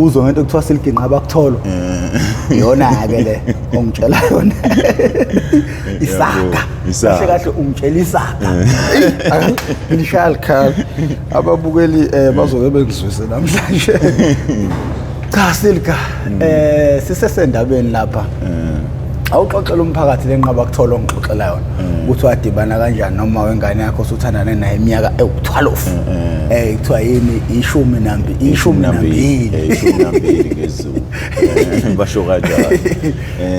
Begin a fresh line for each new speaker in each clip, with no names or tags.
Uzwe ngento kuthiwa siliginqa abakutholo. Iyona ke le ongitshela yona. Isaka. Kahle kahle ungitshela isaka. Ngishaya likhala. Ababukeli bazobe bengizwise namhlanje. Cha silika sisesendabeni lapha. Awuxoxela umphakathi lenqaba kuthola ongixoxela yona ukuthi wadibana kanjani noma wengane yakho usuthandane naye iminyaka ewu12 kuthiwa yini 12
ngezulu basho kanjalo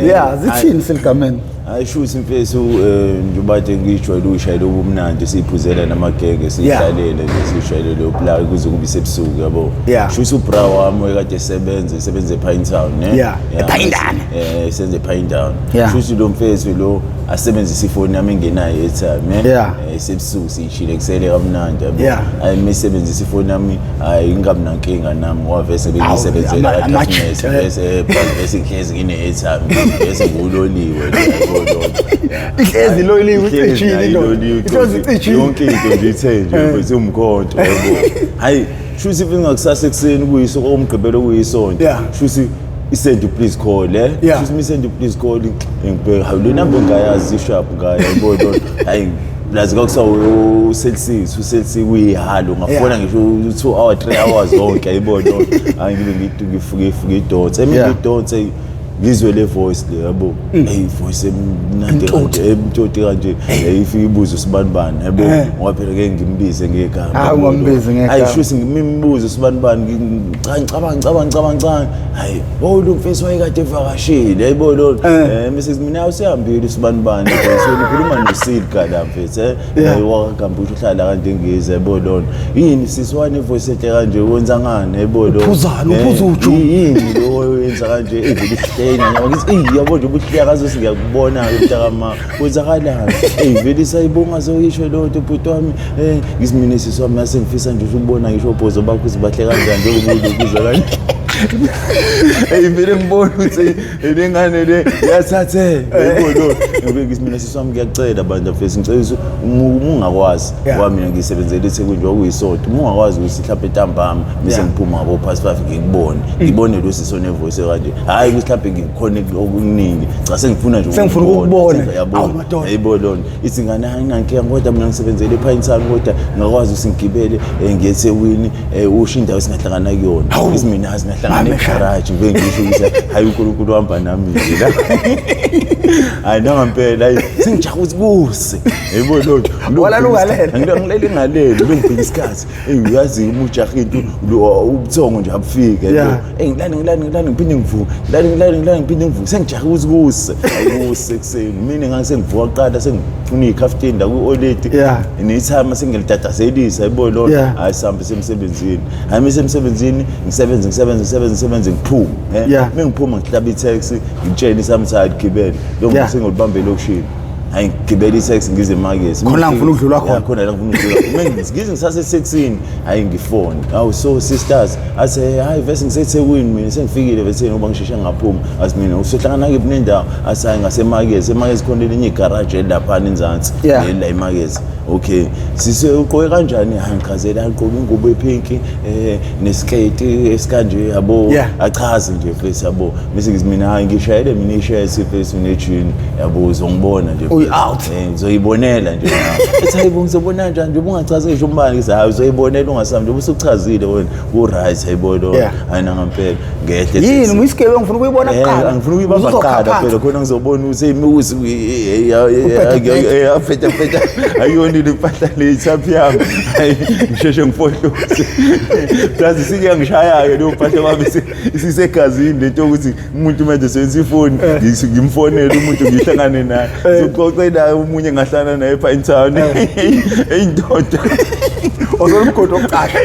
yeah zithini siligameni
ayisho simfeso njubade ngijwayele ushayela ubumnandi siphuzela namagege sihlalele sishayele loplaka kuze kube sebusuku yabo sho ubra wami ekade esebenza ePine Town ne
ePhindane
senze ePine Town sho lo mfeso lo asebenzisa ifoni yami engenayo airtime sebusuku sishile kusele kamnandi yabo ayimesebenzisa ifoni yami ayingamnankinga nami ngoba sebenzisebenzela kahle bese bese ngine airtime bese nguloliwe
ihlezi loliwe ucishile
yonke into nje ithe nje bese umkhonto yabo hayi sho sifinga kusasa ekseni kuyiso omgqibelo kuyisonto sho send you please call sho me send you please call ngibheka hawu le number ngayazi sharp ngaya yabo hayi lazi kwakusawu Celsius kuyihalo ngafona ngisho 2 hours 3 hours zonke yayibona hayi ngibe ngifuke idotsi idotsi ngizwe le voice le yabo voice emnandi emtoti kanje ifika ibuzo usibanibani yabo ngoba phela ke ngimbize ngegama
ungimbize ngegama
ayisho ngimimbuzo usibanibani ngicabanga hayi lo mfisi wayekade evakashile yabo lo Mrs mina usihambile usibanibani ngikhuluma noSilka la mfisi wakagamba uhlala kanje ngize yabo lo yini siswane voice ethe kanje wenza ngani yabo lo
uphuza uju
yini lo wenza kanje evile yabo nje ubuhlakazo singakubona mntakama kwenzakalani vele sayibonga soyisho lo nto bhuti wami ngizimine siswami asengifisa nje ukubona ngisho obhozo bakho sibahle kanjani njengomuntu ukuzwa kanje vele ngibona ukuthi lengane le yathathe yabo lo ngizimine siswami ngiyacela bandla mfethu ngicela ungakwazi wami ngisebenzele eThekwini okuyisonto ungakwazi ukuthi mhlawumbe entambama bese ngiphuma ngabo past 5 ngibone lo sisone voice kanje hayi ukuthi mhlawumbe ngikhona okuningi cha sengifuna nje
ukubona
yabo lo ithi ngane nginankinga kodwa mina ngisebenzele ePine Town kodwa ngakwazi usingibele ngiyeThekwini usho indawo singahlangana kuyona izimina azingahlangana egarage bengisho ukuthi hayi uNkulunkulu uhamba nami la hayi ngempela hayi sengijaha ukuthi kuse yebo lo
wala lungalela
ngilele ngalelo bengifika isikhathi uyazi umujaha into ubuthongo nje abufike yebo ngilani ngiphinde ngivuka ngilani ngiphinde ngivuka sengijaha ukuthi kuse ayikuse ekseni mina ngangisengivuka qala sengifuna ikhaftenda ku-oledi nethama sengilidadazelisa yebo lo hayi sambe semsebenzini hayi mesemsebenzini ngisebenze ngiphume mengiphuma ngihlaba itaxi ngitshela isamthali gibele lo ngizengolibambe lokushini hayi ngibele itaxi ngize emakethe
khona ngifuna ukudlula
khona la ngifuna ukudlula ngize ngisase sexini hayi ngifone awu so sisters ase hayi vese ngiseThekwini mina sengifikile bese ngoba ngisheshe ngaphuma asimina usohlangana ngiphi nendawo asayi ngasemakethe khona elinye igarage lapha enzansi la emakethe okay sise uqoke kanjani hayi ngichazela aqoke ingubo epink nesiketi esikanje yabo achaze nje face yabo bese ngizimina hayi ngishayele mina ishirt face unejini yabo uzongibona nje
out
ngizoyibonela nje ethi hayi ngizobona kanjani nje ungachaze nje umbani ngithi hayi uzoyibonela ungasami nje usuchazile wena u-right hayibodo ayina ngempela ngehle
yini ngisigebengu ngifuna ukuyibona kuqala
ngifuna ukuyibamba kuqala phela khona ngizobona ukuthi imiuzi afetha ayoni liphatha lechapi yami ngisheshe ngifohlose plaza sike ngishaya ke lo mphatha wami isisegazini lento ukuthi umuntu manje senza ifoni ngimfonela umuntu ngihlangane naye soxoxela umunye ngahlana naye ePine Town eyindoda
ozomgodi okuqasha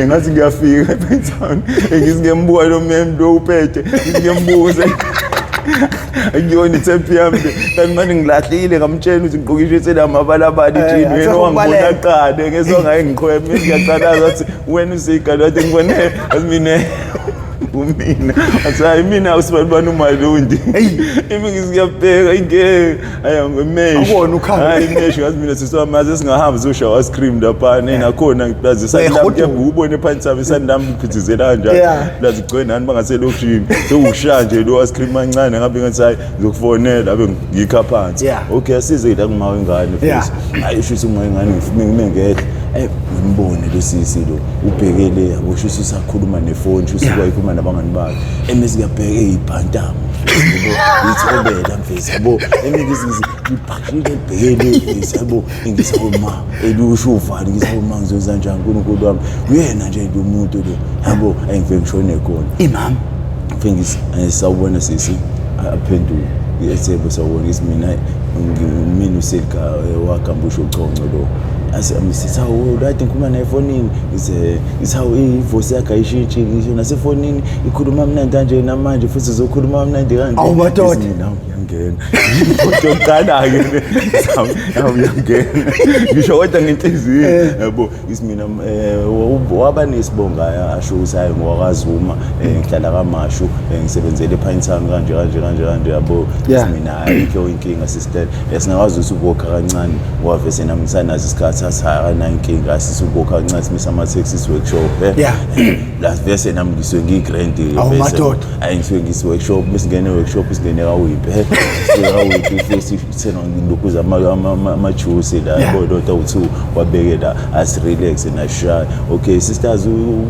engathi ngiyafika ePine Town ngizingembua lo mem lo uphethe ngiyembuza ngiyona itsephi yami kanti manje ngilahlile ngamtshela ukuthi ngiqokishe etsela amabalabala ijini wena wangibona qade ngezonga engiqhweme ngiyaqalaza ukuthi wena usika lo ade ngibone asimine umina asayi mina usibani umalundi imi ngiziyabheka ingeke ayangomesho
awona ukhanga
hayi mesho ngazi mina sisamaze singahamba zoshawa ice cream lapha nakhona ngiplazisa lapha ubone phansi sami sandami kuphithizela kanjani plaza igcwenani bangaselokushini sewusha nje lo ice cream mancane ngabe ngathi hayi ngizokufonela abe ngikha phansi okay asize la kumawe ingane futhi hayi usho umawe ingane ngifike ngeke ngimbone lesisi lo ubhekele abosho usakhuluma nefoni usuka ikhuluma nabangani bakhe emesiyabheke ibhantamo ngithobela mfisi yabo ngibhakile ebhekele mfisi yabo ngisawuma elusho uvali ngisawuma ngizoza njani uNkulunkulu wami uyena nje lo muntu lo yabo engifike ngishone khona
imam
mfingisi sawubona sisi aphenduka yesebo sawubona mina uselka wakambusho uconco lo asisisa ulathi ngikhuluma na efonini isawu ivoice yakhe ayishintshi ngisho nasefonini ikhuluma mnandi kanje namanje futhi sizokhuluma mnandi kanje
awu madoda
uyangena ngiyangena uyangena ngisho kodwa ngenhliziyo yabo isimina waba nesibonga asho usayi ngokwazuma ngihlala kaMashu ngisebenzele ePinetown kanje yabo isimina ayikho inkinga sister esingakwazi ukubokha kancane wavese nami ngisanazi isikhathi asahana inkinga asisubokha kancane simisa ama taxis workshop la vese nami ngiswe ngigrand
bese
ayingisiwe ngisworkshop besingene workshop singene kawiphi singawiphi futhi sena ngilokhuza ama-juice la yabo dota u2 wabekela as relax na shy okay sisters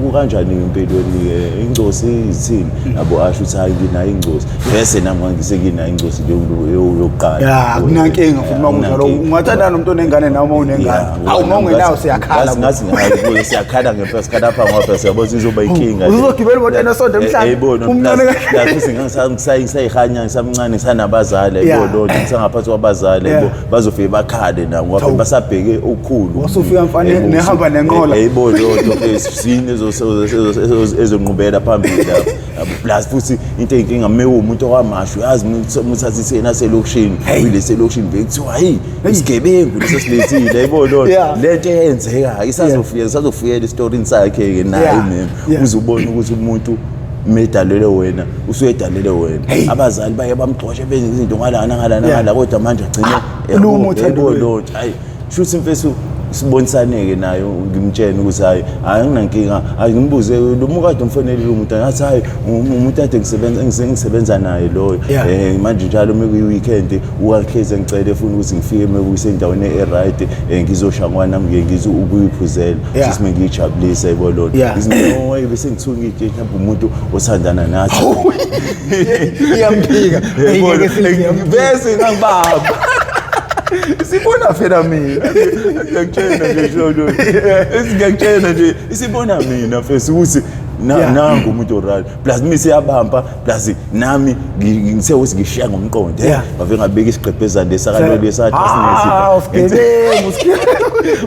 ukanjani empilweni ingcosi izithini yabo asho uthi hayi nginayo ingcosi bese nami ngisekina ingcosi yokuqala
kunankinga futhi makunjalo ungathandana nomuntu onengane nawe uma unengane awu uma ungenayo siyakhala
ngazi ngayo siyakhala ngempela sikhala lapha ngoba siyabo sizoba inkinga
uzogibela imoto enesonto emhlanje
umncane futhi ngisayihanya ngisamncane ngisanabazali yebo lo ngisangaphathi kwabazali yebo bazofike bakhale na ngoba basabheke okukhulu
wasufika mfanele nehamba nenqola
yebo lo esine ezonqubela phambili lapha plus futhi into enkinga mewu umuntu okaMashu yazi umthathi sena selokishini uyilese lokishini bekuthiwa hayi isigebengu lesesilethile yebo lo lento eyenzeka isazofika story sakhe ke naye mina uzubona ukuthi umuntu medalele wena usuyedalele wena abazali baye bamxoshe benze izinto ngalana kodwa manje agcine yebo lo hayi shuthi mfethu sibonisaneke nayo ngimtshene ukuthi hayi anginankinga ngimbuze lo mukade umfonele lo muntu athi hayi umuntu ade ngisebenza naye loyo manje njalo mekuyi-weekend uwakheze ngicele futhi ukuthi ngifike mekuyisendaweni e-right ngizoshangwana nami ngize ukuyiphuzela sisi mengiyijabulisa yebo lona ngizinto bese ngithuka ije mhlawumbe umuntu osandana nathi iyamphika bese ngibaba sibona phela mina ngiyakutshela nje sholo ngiyakutshela nje isibona mina fesi ukuthi nangu umuntu orali plus mise yabamba plus nami ngise ngishiya ngomqondo bave ngabeka isiqephezana lesakalolo lesathi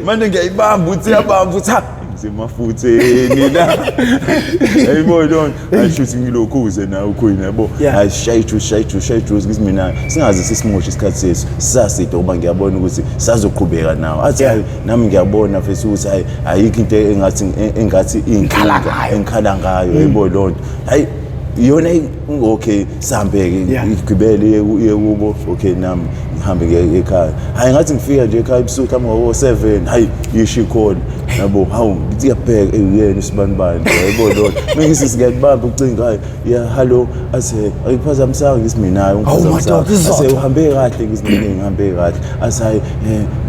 manje ngiyayibamba uthi yabamba uthi semafutheni la ayibona ayishuthi ngilokhuze na ukhona yabo ayishayiju ngithi mina singaze sisimoshe isikhathi sethu saside ngoba ngiyabona ukuthi sazoqhubeka nawo athi nami ngiyabona futhi ukuthi ayikho into engathi inkinga engikhala ngayo ayibona lonto hayi iyona okay sambeke igibele kubo okay nami ngihambe ekhaya hayi ngathi ngifika nje ekhaya ebusuku ngo-7 hayi yishi khona yabo hawu ngithi yabheka yena isibanibani yabo lo mengisi sikayibamba ucinga hayi hello ase ayiphazamisanga ngisi mina ungiphazamisanga ase uhambe kahle ngisi mina ngihambe kahle ase hayi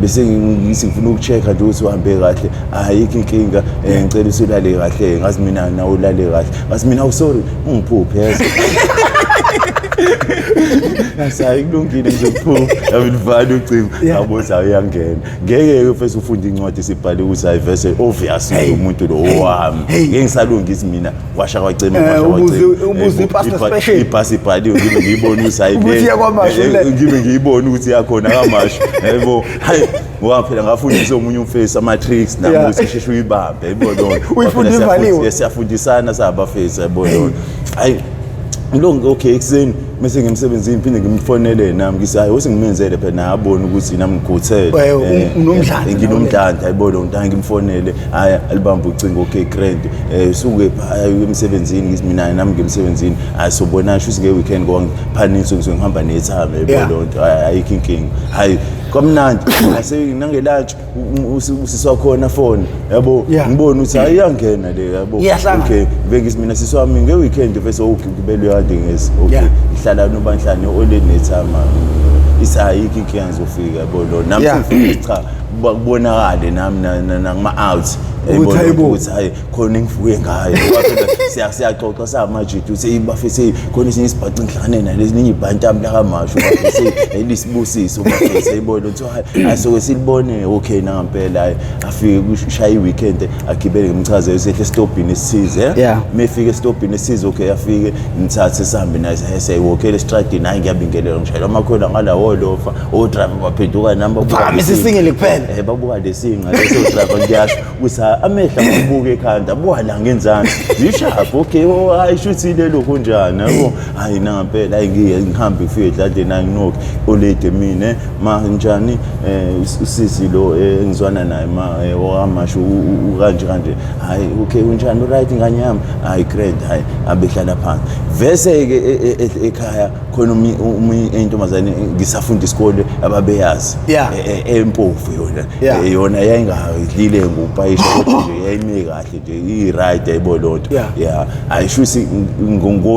bese ngifuna ukuchecka nje ukuthi uhambe kahle ayikho inkinga ngicela usulale kahle ngazi mina nawe ulale kahle ngazi mina sorry ungiphuphe yazi asayi kulungile nje kuphupha yabivana ucingo yabo sayangena ngeke first ufunda incwadi sibhale ukuthi hayi verse obvious umuntu lo owami ngeke ngisalungisa mina washa kwacema
ubuze ipasta special
ipasta ibhaliwe ngibe ngiyibona ukuthi hayi ngibe ngiyibona ukuthi yakhona kaMashu yebo hayi ngoba phela ngafundisa omunye umfesi ama tricks nami ukuthi sheshe uyibambe yebo lo
uyifunda ivaliwe
siyafundisana sabafesi yebo lo hayi Long okay ekuseni mase ngimsebenzini phinde ngimfonele nami ngithi hayi usengimenzele phela nabona ukuthi nami ngikhuthele
unomdlandla
nginomdlandla ayibona untanga ngimfonele haya alibamba ucingo okay grand suke emsebenzini ngithi mina nami ngimsebenzini hayi sobona sho nge weekend ngiphanisa ngihamba nethama ayibona lonto ayikho inkinga hayi kwamnandi ase nangelunch usiswa khona phone yabo ngibona ukuthi ayangena le yabo
okay
bengithi mina siswami nge weekend bese ukubelwe yande ngezi okay ihlala nobanhlanje olenethama isayikho inkinga ngizofika yabo lo nami ngifika cha kubonakala nami ngama out ukuthi hayi khona engifuye ngayo phela siyaxoxa samajidi uthi bafise khona isinye isibhaci ngihlangane nalezi ninyi ibhantami la kamasho bafise elisibusiso bafise ayibona ukuthi asoke silibone okay ngempela afike kushaya iweekend agibele ngimchazele sehle stopini esisize mefike estopini esisize okay afike ngithathe sihambe naye sayewokela estradini hayi ngiyabingelela ngishayela amakhona ngala wolofa o driver baphenduka namba
buka sisingile kuphela
babuka lesinga leso driver ngiyasho ukuthi amehla ngabuka ekhanda buhala ngenzani yishapho okay hayi shuthi lelo kunjani yabo hayi ngempela hayi ngihamba ngifike edladeni nayi nginoki olede mina manjani usisi lo engizwana naye wamasho kanje hayi okay unjani right nganyama hayi great hayi abehlala phansi vese ke ekhaya khona intombazane ngisafunda isikole ababeyazi empofu yona yayingadlile ngupayisha nje yayime kahle nje i-right ayibolonto ayishuthi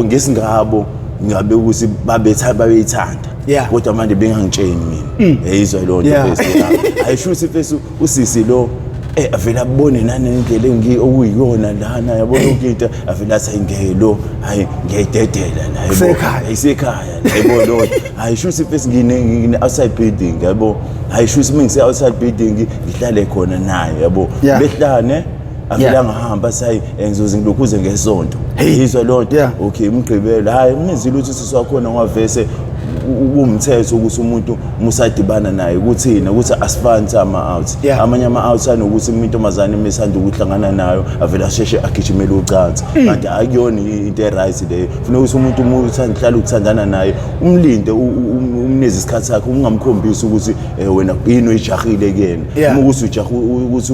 ngesingabo ngabe ukuthi babeyithanda kodwa manje bengangitsheni mina yayizwa lonto bese ayishuthi bese usisi lo avela abone nani indlela okuyiyona lana yabona ukuthi avela sayingelo hayi ngiyidedela la esekhaya yabo lo hayi shuthi bese ngine outside building yabo hayi shuthi mengise outside building ngihlale khona naye yabo behlane avela ngahamba sayi ngizoze ngilokhuze ngesonto yizwa lonto okay umgqibelo hayi mnizile ukuthi siswakhona ngwavese umthetho ukuthi umuntu musadibana naye ukuthina ukuthi asifani ama out amanye ama out anokuthi umuntomazane mesanda ukuhlangana nayo avela sheshe agijimela ucansi kanti akuyona into eright leyo kufanele ukuthi umuntu uhlala ukuthandana naye umlinde umnezi isikhathi sakhe ungamkhombisi ukuthi wena yini oyijahile kuyena ukuthi ujaha ukuthi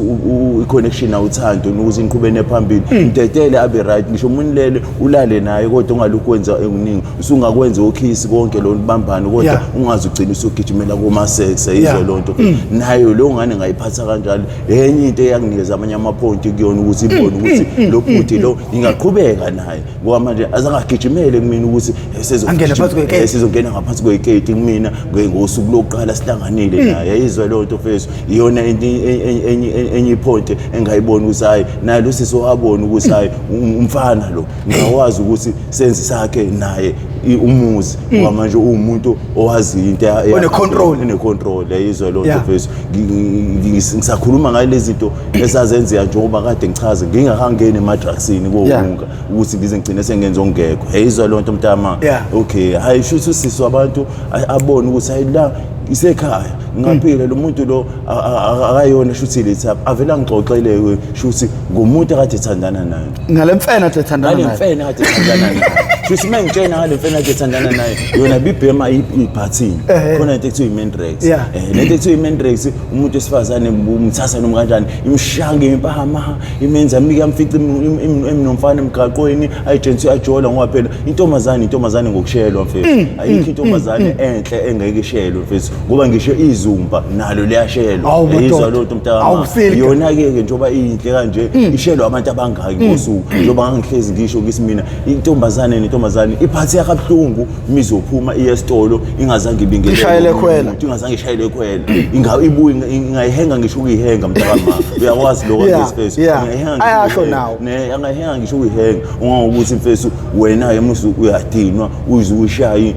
i-connection awuthando ukuthi niqhubene phambili mdedele abe right ngisho umunilele ulale naye kodwa ungalukwenza ekuningi usungakwenza okhisi konke lo bambani kodwa ungazi ugcina usugijimela kuma sex ayizwe lonto nayo lo ngane ngayiphatha kanjalo enye into eyanginikeza amanye amaphonti kuyona ukuthi ibone ukuthi lo bhuti lo ingaqhubeka naye ngoba manje azangagijimele kumina ukuthi sizongena ngaphansi kwegate kumina ngosuku lokuqala sihlanganile naye ayizwe lonto fesu iyona enye iphonti engayibona ukuthi hayi naye lo sisowabona ukuthi hayi umfana lo ngawazi ukuthi senzi sakhe naye umuzi ngoba manje umuntu owazi into one-control yayizwa lonto fesu ngisakhuluma ngayo lezi zinto esazenzeka njengoba kade ngichaze ngingakangeni ema-drugsini kokunga ukuthi ngize ngigcine sengenza ongekho yayizwa lonto mntama okay hayi shuthi usisi wabantu abone ukuthi hayi la isekhaya ngaphila lo muntu lo akayona shuthi letha avela ngixoxele shuthi ngumuntu akade ethandana naye
ngalemfena kade ethandana
naye shuthi mangitshena ngale mfena kade ethandana naye yona bibhema iphathini khona into ekuthiwa i-mandrakes lento ekuthiwa i-mandrakes umuntu esifazane umthasa noma kanjani imshange impama imenza mika mfica nomfana emgaqweni ayijensi ajola ngoba phela intombazane ngokushelwa mfethu ayikho intombazane enhle engeke ishelwe mfethu ngoba ngisho izumba nalo liyashelwa yizwa lonto mntaka yona ke njengoba iyinhle kanje ishelwa abantu abangaki ngosuku njengoba ngihlezi ngisho ngisimina intombazane iphathi yakabhlungu mizophuma iyesitolo ingazange ibingelele ingazange ishayele khwela ibuye ingayihenga ngisho ukuyihenga mntaka uyakwazi lokho ngespace
ayasho nawo
angayihenga ngisho ukuyihenga ungangokuthi mfethu wena emusu uyadinwa uyishaya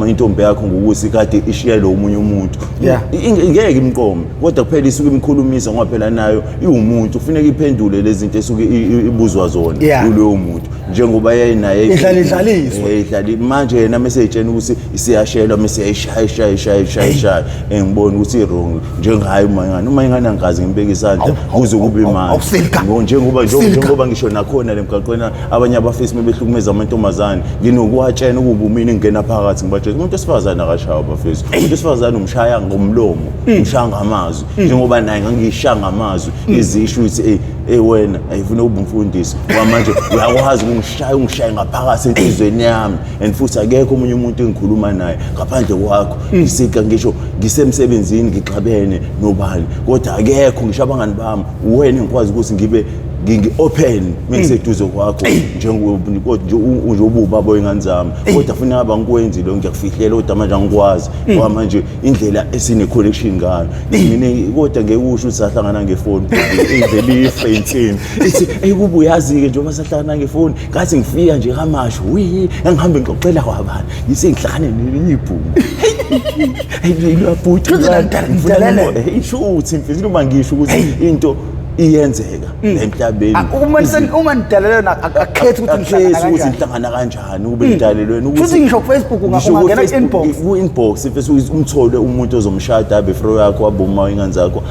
intombi yakho ngokuthi kade ishiya lo omunye umuntu ngeke imqome kodwa kuphela isuke imkhulumisa ngoba phela nayo iwumuntu kufanele iphendule lezi zinto esuke ibuzwa zona kuloyo muntu njengoba yayinaye
idlaliswa
manje yena mesejena ukuthi isiyashelwa meseyishaya ngibona ukuthi irong njengayi Mngani angikazi ngibeka isandla kuze kube imali njengoba ngisho nakhona lemgaqweni abanye abafisi mebehlukumeza amantombazane nginokuwatshena ukuba umini ngena phakathi ngibatshela umuntu esifazana akashaya abafisi umuntu esifazana umshaya ngomlomo umshaya ngamazwi njengoba naye ngangishaya ngamazwi izisho ukuthi wena ayifuna ube umfundisi manje uyakwazi ungishaya ngaphakathi enhlizweni yami and futhi akekho omunye umuntu engikhuluma naye ngaphandle kwakho ngisika ngisho ngisemsebenzini ngixabene nobani kodwa akekho ngisho abangani bami wena engikwazi ukuthi ngibe ngi-open mengiseduze kwakho njengoba ubaba wengane zami kodwa funa abangikwenzi lo ngiyakufihlela kodwa manje angikwazi ngoba manje indlela esine-connection ngayo mina kodwa ngeke usho ukuthi sahlangana ngefoni indlela iyi-faintini ithi kuba uyazi-ke njengoba sahlangana ngefoni ngathi ngifika nje kamasho engihambe ngixoxela kwabani ngisengihlangane nelinye ibhungu lwabhuti isho ukuthi mfisi uma ngisho ukuthi into iyenzeka emhlabeni
uma nidalelwe akakhethi ukuthi
nihlangana kanjani ube nidalelweni
ukuthi ngisho Facebook ungangena
ku-inbox ifese umthole umuntu ozomshada abe fro yakho aboma ingane zakho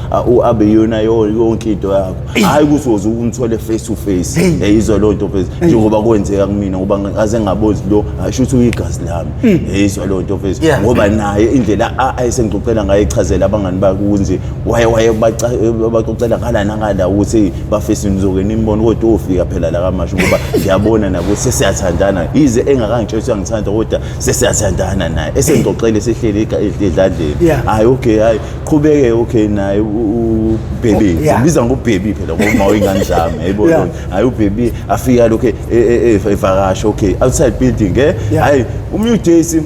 abe yona yonke into yakho hayi ukuthi woze umthole face to face yizwa lo nto face njengoba kwenzeka kumina ngoba ngaze ngabozi lo asho ukuthi uyigazi lami yizwa lo nto face ngoba naye indlela ayesengixoxela ngaye ichazela abangani bakhe ukuthi waye baxoxela ngala ukuthi bafisa nizokena imbono kodwa ofika phela la kamasho ngoba ngiyabona nabo sesiyathandana ize engakangitshela ngithanda kodwa sesiyathandana naye esengixoxele sehlele edladleni hayi okay hayi qhubeke okay naye ubaby ngibiza ngobaby phela ngoba wengane zami yayibona hayi ubaby afika lokho evakasha okay outside building hayi umnyudesi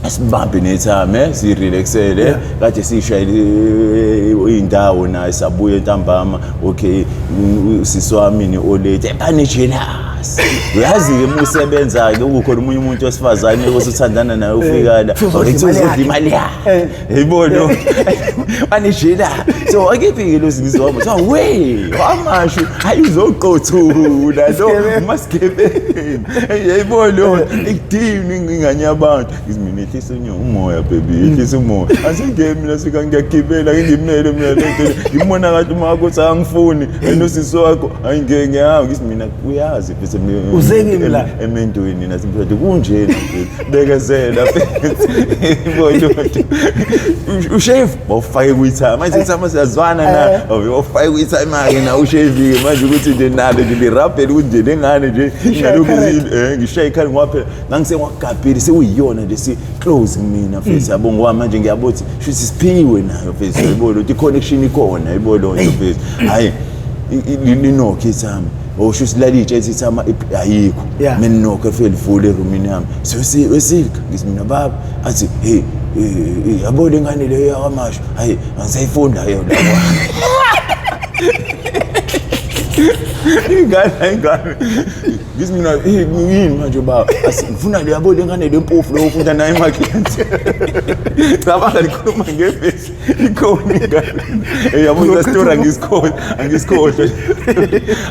asibambe nethame sirelaxele kade sishayile indawo naye sabuye ntambama okay siswami ni olate epanejelas uyazi ke musebenza ke ukukhona umunye umuntu osifazane osithandana naye ufikala uzodla imali yakhe yayibona panejela so akephi lo zingizwa so we amashu ayizoqothula lo maskebeni yayibona ikudini nginganye abantu ngizimini ehlise umoya baby ehlise umoya asengeke mina sika ngiyagibela ngimele mina lento ngimona kahle uma ukuthi angifuni enosisi wakho ayingeke ngiyahamba ngisimina uyazi bese
uzekimi la
emendweni nasimphothe kunjena bekezela ibona ushave bawufake kuyithama manje ithama siyazwana na awufake kuyithama ke na ushave manje ukuthi nje nalo nje lirapele ukuthi nje lengane nje ngalokho ngishaye ikhali ngoba phela ngangisengwagabheli sekuyiyona nje si close mina mfethu yabo ngoba manje ngiyabothi shuthi siphiwe nayo mfethu yayibona ukuthi i-connection ikhona yayibona lonto mfethu hayi linokho ithama osho silalitshe ithama ayikho mina nokho feli full eroomini yami wesilika ngisimina baba athi hey yabona ingane leyo yakamasho hayi angisayifunda yona ingane ngisimina yini manje baba asifuna le yabona ingane lempofu lo ufunda naye emakhethi cabanga likhuluma ngefesi ikhona ingane yabona story angisikhohlwa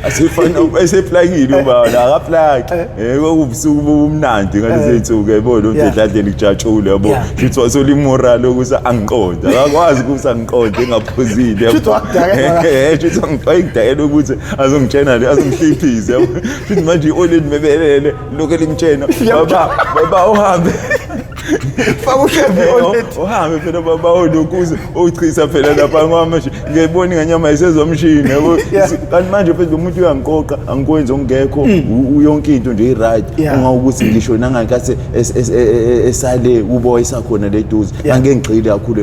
asifana eseplakile ubaba la kaplaki kwakubusuku bomnandi ngalezi zinsuku yabona umdledladleni kujatshule yabo ngithi wasola imoral ukuthi angiqonda akakwazi ukuthi angiqonde engaphuzile yabo ngithi ngidayela ukuthi azongitshena le azongihliphise yabo ngithi manje i-oleni mebelele lokho elimtshena baba uhambe uhambe phela baba olokuze uyichisa phela lapha ngoba manje ngiyibona inganyama isezomshini yabo kanti manje phela umuntu uyangiqoqa angikwenza ongekho yonke into nje i-right ungawukuthi ngisho nangakathi esale uboy sakhona leduze angeke ngigcile kakhulu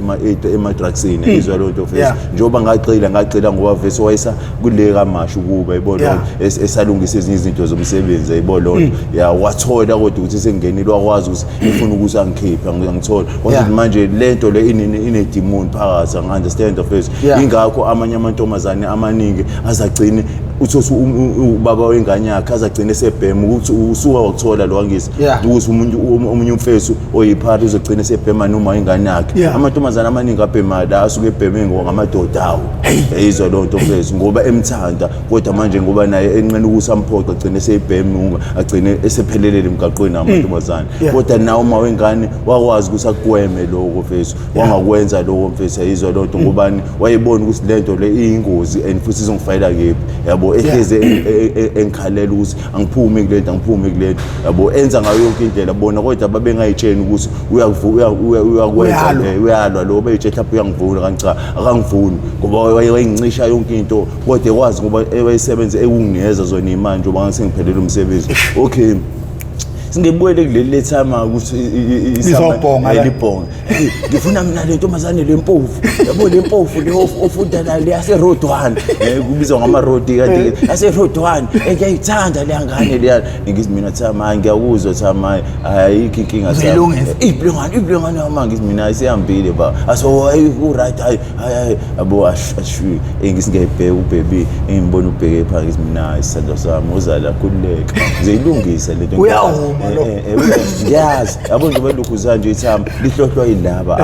ema-drugsini izwa lo nto vese njengoba ngagcila ngoba vese wayesa kule kamasho ukuba yibona esalungisa ezinye izinto zomsebenzi yibona lonto wathola kodwa ukuthi sengenile wakwazi ukuthi ifuna ukuthi angikhipha ngithola kodwa manje lento le ine-demon phakathi angi-understand of it ingakho amanye amantombazane amaningi azagcine uthothi ubaba wengane yakhe azagcina esebhema ukuthi usuka wakuthola lo wangisi ukuthi omunye umfesu oyiphari uzogcina esebhema noma ingane yakhe amantombazana amaningi abhema la asuke ebheme ngamadoda awo eyizwa lo nto mfesu ngoba emthanda kodwa manje ngoba naye enqena ukuthi amphoqa agcine esebhema agcine esephelelele emgaqweni amantombazana kodwa nawo uma wengane wakwazi ukuthi akugweme lokho mfesu wangakwenza lokho mfesu eyizwa lo nto ngobani wayebona ukuthi lento le iyingozi and futhi izongifayela kephi yabo ehleze engikhalela ukuthi angiphume kulento yabo enza ngayo yonke indlela bona kodwa babengayitsheni ukuthi uyakwenza uyalwa lo bayitshela lapho uyangivuna kancha akangivuni ngoba wayincisha yonke into kodwa ekwazi ngoba wayisebenza ekunginikeza zona imanje ngoba ngisengiphelele umsebenzi okay singibuyele kuleli lethama ukuthi
izobhonga
libhonga ngifuna mina le ntombazane lempofu yabo lempofu le ofunda la le yase road 1 kubizwa ngama road kanti yase road 1 engiyayithanda le ngane le ngithi mina thama ngiyakuzwa thama ayikho inkinga thama iblengane yami ngithi mina isihambile ba aso u right hayi abo ashu ngithi ngiyibheka ubaby ngibona ubheke phansi ngithi mina isandla sami uzala khululeka ngizilungisa le nto yes yabo nje belukhuza nje ithamba lihlohlwa yilaba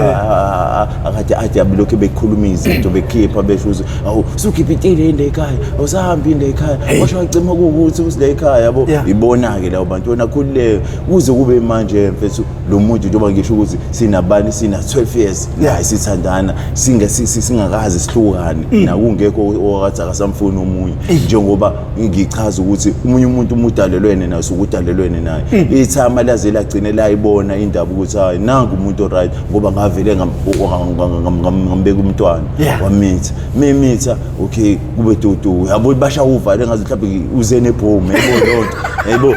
akade ade abilokho bekhuluma izinto bekhipha beshuza awu sukhipha intile inde ekhaya awusahambi inde ekhaya washo wacima ukuthi usile ekhaya yabo ibona ke lawo bantu wona khululeke kuze kube manje mfethu lo muntu njengoba ngisho ukuthi sinabani sina 12 years la sithandana singakazi sihlukane nakungekho owathi akasamfuni omunye njengoba ngichaza ukuthi umunye umuntu umudalelwene naye ukudalelwene naye ithama laze lagcine layibona indaba ukuthi hayi nangu umuntu right ngoba ngavele ngambeka umntwana wamitha okay kube dudu yabo basha uvale ngazi mhlawumbe uze nebhomu yabo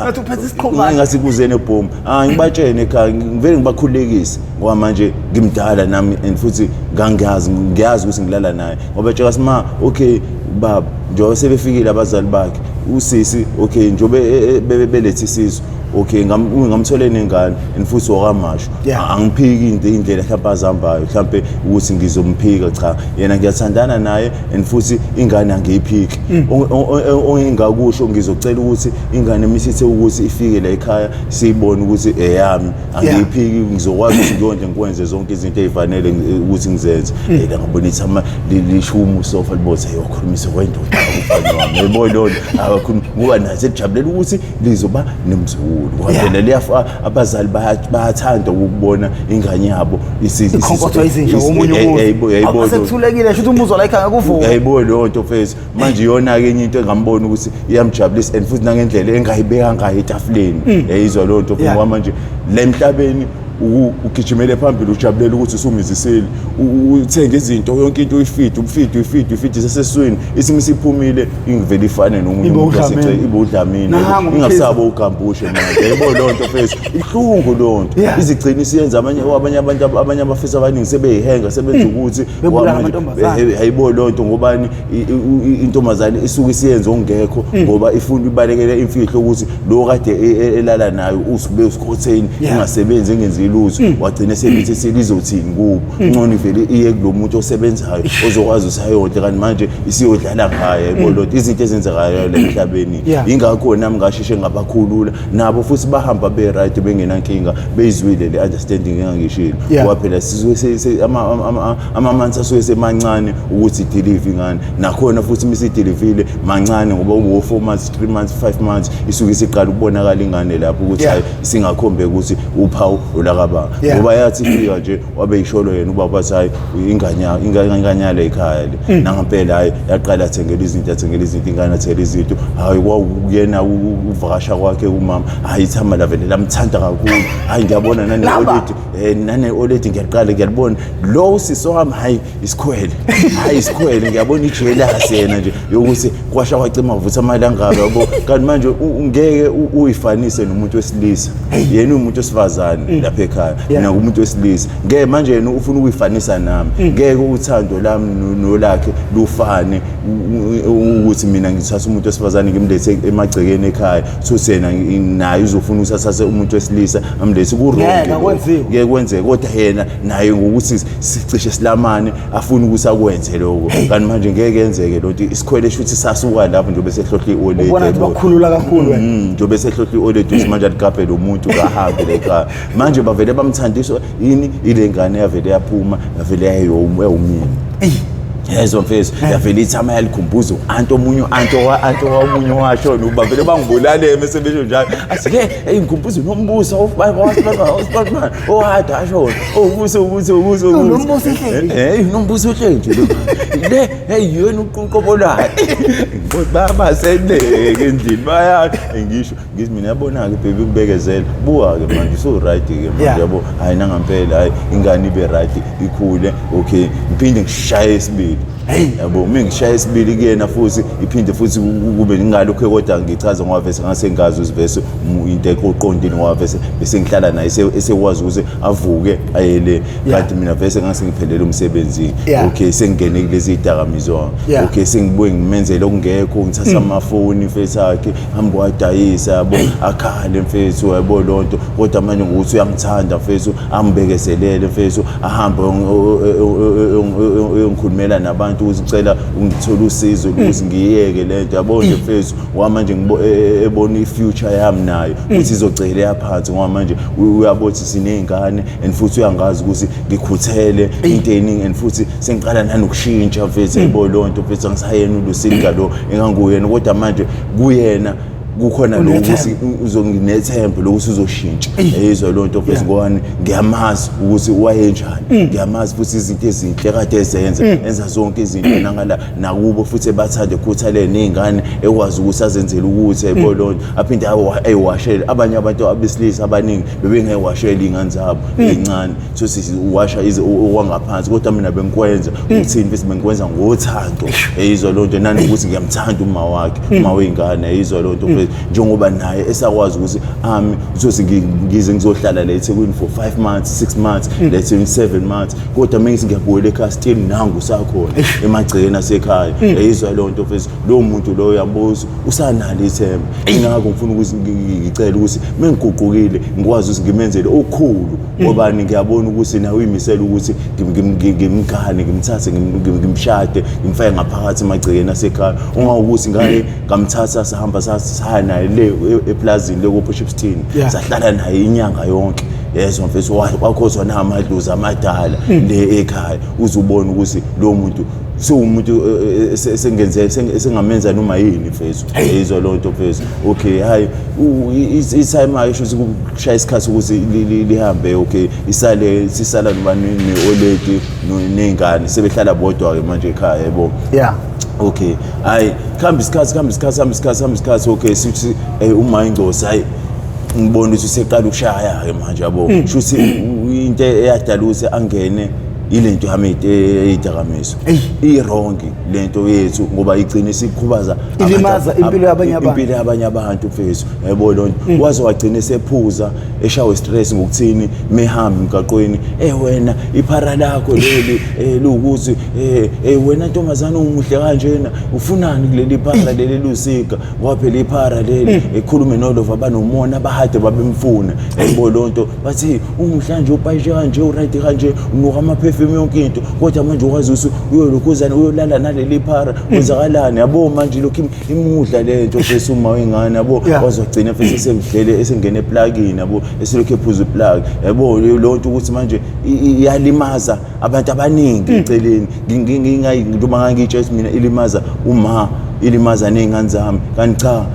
nathi uphethe isiqhomane
ngathi kuze nebhomu ngibatshene ekhaya ngivele ngibakhulekise ngoba manje ngimdala nami and futhi ngiyazi ukuthi ngilala naye ngoba tshela sima okay baba njengoba sebefikile abazali bakhe usisi okay njobe belethe isizwe okay ngamthole nengane enfuthi wakamasho angiphiki indlela mhlawumbe azambayo mhlawumbe ukuthi ngizomphika cha yena ngiyathandana naye enfuthi ingane angiyiphiki ongingakusho ngizocela ukuthi ingane emisithe ukuthi ifike la ekhaya siyibone ukuthi eyami angiyiphiki ngizokwazi ukuthi ngiyonke ngikwenze zonke izinto ezifanele ukuthi ngizenze la ngabona ithama lishumu sofa libothe yokhulumisa kwendoda akufana wami yebo abakhuluma kuba nathi ejabulela ukuthi lizoba nemzulu ngoba leyafa abazali bayathanda ukubona ingane yabo
ikhonkotha izinja omunye umuntu yayibona sekuthulekile nje umuzo la ekhaya kuvuka
yayibona lo nto mfethu manje iyona ke enye into engambona ukuthi iyamjabulisa and futhi nangendlela engayibeka ngayo etafuleni yayizwa lo nto ngoba manje le emhlabeni ugijimele phambili ujabulela ukuthi usumiziseli uthenge izinto yonke into uyifeed seseswini isimo siphumile ingivela ifane nomunye umuntu wasecela ibudlamini ingasabo ugambushe manje yayibona lo nto mfethu ihlungu lo nto izigcina isiyenza abanye abafisa abaningi sebeyihenga sebenza ukuthi yayibona lo nto ngobani intombazane isuke isiyenza ongekho ngoba ifuna ibalekele imfihlo ukuthi lo kade elala nayo usube usikhotheni ingasebenzi engenzi lutho wagcina sebithi selizothini kubo ngcono ivele iye kulomuntu osebenzayo ozokwazi usayodla kanti manje isiyodlala ngaye yebo izinto ezenzekayo la emhlabeni ingakho nami ngasheshe ngabakhulula nabo futhi bahamba be right bengenankinga bezwile le understanding engangishilo ngoba phela sizwe ama-months asuke semancane ukuthi deliver ingane nakhona futhi misi delivile mancane ngoba ubo 4 months 3 months 5 months isuke siqala ukubonakala ingane lapho ukuthi hayi singakhombe ukuthi uphawu olakaba ngoba yathi fika nje wabe isholo yena ubaba wathi hayi inganyala ekhaya le nangampela hayi yaqala athengela izinto ingane athela izinto hayi kwakuyena uvakasha kwakhe umama hayi ithama la vele lamthanda kakhulu hayi ngiyabona nane oledi ngiyalibona lo siso wami hayi isikhwele ngiyabona ijelasi yena nje yokuthi kwasha kwacima vutha amalanga yabo kanti manje ungeke uyifanise nomuntu wesilisa yena umuntu wesifazane lapha lapha ekhaya mina umuntu wesilisa ngeke manje yena ufuna ukuyifanisa nami ngeke uthando lami nolakhe lufane ukuthi mina ngithatha umuntu wesifazane ngimlethe emagcekeni ekhaya so sena naye uzofuna usasase umuntu wesilisa amlethe ngeke kwenzeke kodwa yena naye ngokuthi sicishe silamane afuna ukusakwenze lokho kanti manje ngeke yenzeke lonto isikhwele shuthi sasuka lapho nje bese hlohla iolede
ubona ukuthi bakhulula kakhulu wena
nje bese hlohla iolede manje alikaphe lo muntu kahambe lekhaya manje bavele bamthandiswa yini ile ngane yavele yaphuma yavele yayomini yezwa mfethu yavele ithama yalikhumbuza anto omunye omunye washo ubavele bangibulale bese besho njalo asike ngikhumbuza nombuso ofbana ohada asho ubuso
nombuso ehleli
nombuso ehleli le yena uqoqobolayo baba seleke endlini baya ngisho ngithi mina yabona ke baby ukubekezela buka ke manje so right ke manje yabo hayi nangampela hayi ingane ibe right ikhule okay ngiphinde ngishaye isibili yabo mina ngishaya isibili kuyena futhi iphinde futhi kube ngalokho kodwa ngichaza ngoba vese ngase ngazi uzivese into eqoqondini ngoba vese bese ngihlala naye esekwazi ukuthi avuke ayele kanti mina vese ngase ngiphelele umsebenzi okay sengene kulezi idakamizwa okay sengibuye ngimenzele okungekho ngithatha amafoni mfethu akhe hambe wadayisa yabo akhale mfethu yabo lonto kodwa manje ngokuthi uyangithanda mfethu ambekezelele mfethu ahambe ngikhulumela nabantu uzicela ungithola usizo ukuthi ngiyeke lento yabona mfethu wamanje ebona ifuture yami nayo ukuthi izocela yaphansi ngoba manje uyabothi sinezingane and futhi uyangazi ukuthi ngikhuthele into eningi and futhi sengiqala nanokushintsha mfethu yabo lonto mfethu angisayena uLusinga lo enganguyena kodwa manje kuyena kukhona lokuthi uzonginethemba lokuthi uzoshintsha yizwa lonto mfethu ngowani ngiyamazi ukuthi wayenjani ngiyamazi futhi izinto ezinhle kade enza zonke izinto nangala nakubo futhi bathande ukukhuthalela nezingane ekwazi ukuthi azenzele ukuthi yabo lonto aphinde ayiwashele abanye abantu abesilisa abaningi bebengayewashela ingane zabo ezincane so siwasha owangaphansi kodwa mina bengikwenza ukuthini mfethu bengikwenza ngothando yizwa lonto nanokuthi ngiyamthanda uma wakhe uma wengane yizwa lonto njengoba naye esakwazi ukuthi uzothi ngize ngizohlala la eThekwini for 5 months 6 months let's say 7 months kodwa mengisi ngiyabuyela ekhaya still nangu sakhona emagcekeni asekhaya yizwa lonto mfethu lo muntu lo uyambuza usanalo ithemba ingakho ngifuna ukuthi ngicela ukuthi mengiguqukile ngikwazi ukuthi ngimenzele okukhulu ngoba ngiyabona ukuthi nawe uyimisela ukuthi ngimgane ngimthathe ngimshade ngimfake ngaphakathi emagcekeni asekhaya ungawukuthi ngaye ngamthatha sahamba naye le eplazini lekoPhishipstein sahlala naye inyanga yonke yezwa mfethu wakhozwa namadlozi amadala le ekhaya uzubona ukuthi lo muntu umuntu esengamenza noma yini mfethu yizwa lonto mfethu okay hayi isayima ayisho ukuthi kushaya isikhathi ukuthi lihambe okay sisala nobani neoledi nezingane sebehlala bodwa ke manje ekhaya yebo okay hayi khamba isikhathi okay sithi uma ingcosi hayi ngibona ukuthi useqala ukushaya ke manje yabo shuthi into eyadala ukuthi angene ilento yami eyidakamizwa irongi lento yethu ngoba igcina sikhubaza
ilimaza impilo
yabanye abantu mfethu yabo lonto waze wagcina sephuza eshawe stress ngokuthini mehamba emgaqweni wena iphara lakho leli lokuthi wena ntombazana umuhle kanjena ufunani kuleli phara leli lusika ngoba phela iphara leli ekhulume nolova banomona abahade babemfuna yabo lonto bathi umuhle nje upayishe kanje uright kanje unuka amaphefumulo yonke into kodwa manje ukwazi ukuthi uyolokhuzana uyolala naleli phara kwenzakalani yabo manje lokho imudla lento bese uma wengane yabo wazogcina futhi esengidlele esengene eplugini yabo esilokho ephuza iplug yabo lonto ukuthi manje iyalimaza abantu abaningi eceleni ngingayi ngitshela mina ilimaza nezingane zami kanti cha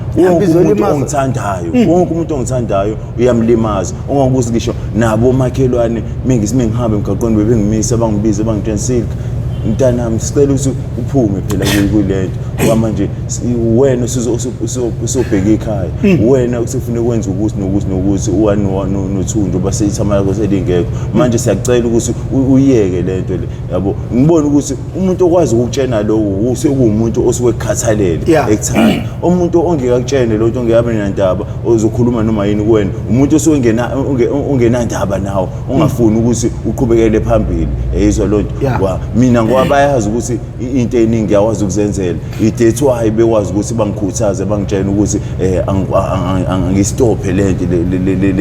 wonke umuntu ongithandayo uyamlimaza ongakuthi ngisho nabo makhelwane mengihamba emgaqweni bebengimisa bangibiza bangitshela mntanami sicela ukuthi uphume phela kulento ngoba manje wena usubheka ekhaya wena usufuna ukwenza ukuthi u1 no2 njengoba seyithama lakho selingekho manje siyacela ukuthi uyeke lento le yabo ngibona ukuthi umuntu okwazi ukutshena lokho usekumuntu osuke ekhathalele ekuthanda umuntu ongekakutshene lo nto ongeyabe nandaba ozokhuluma noma yini kuwena umuntu osuke ungenandaba nawo ongafuni ukuthi uqhubekele phambili eyizwa lo nto mina ngoba bayazi ukuthi into eningi yawazi ukuzenzela idate why bekwazi ukuthi bangikhuthaze bangitshela ukuthi angistophe le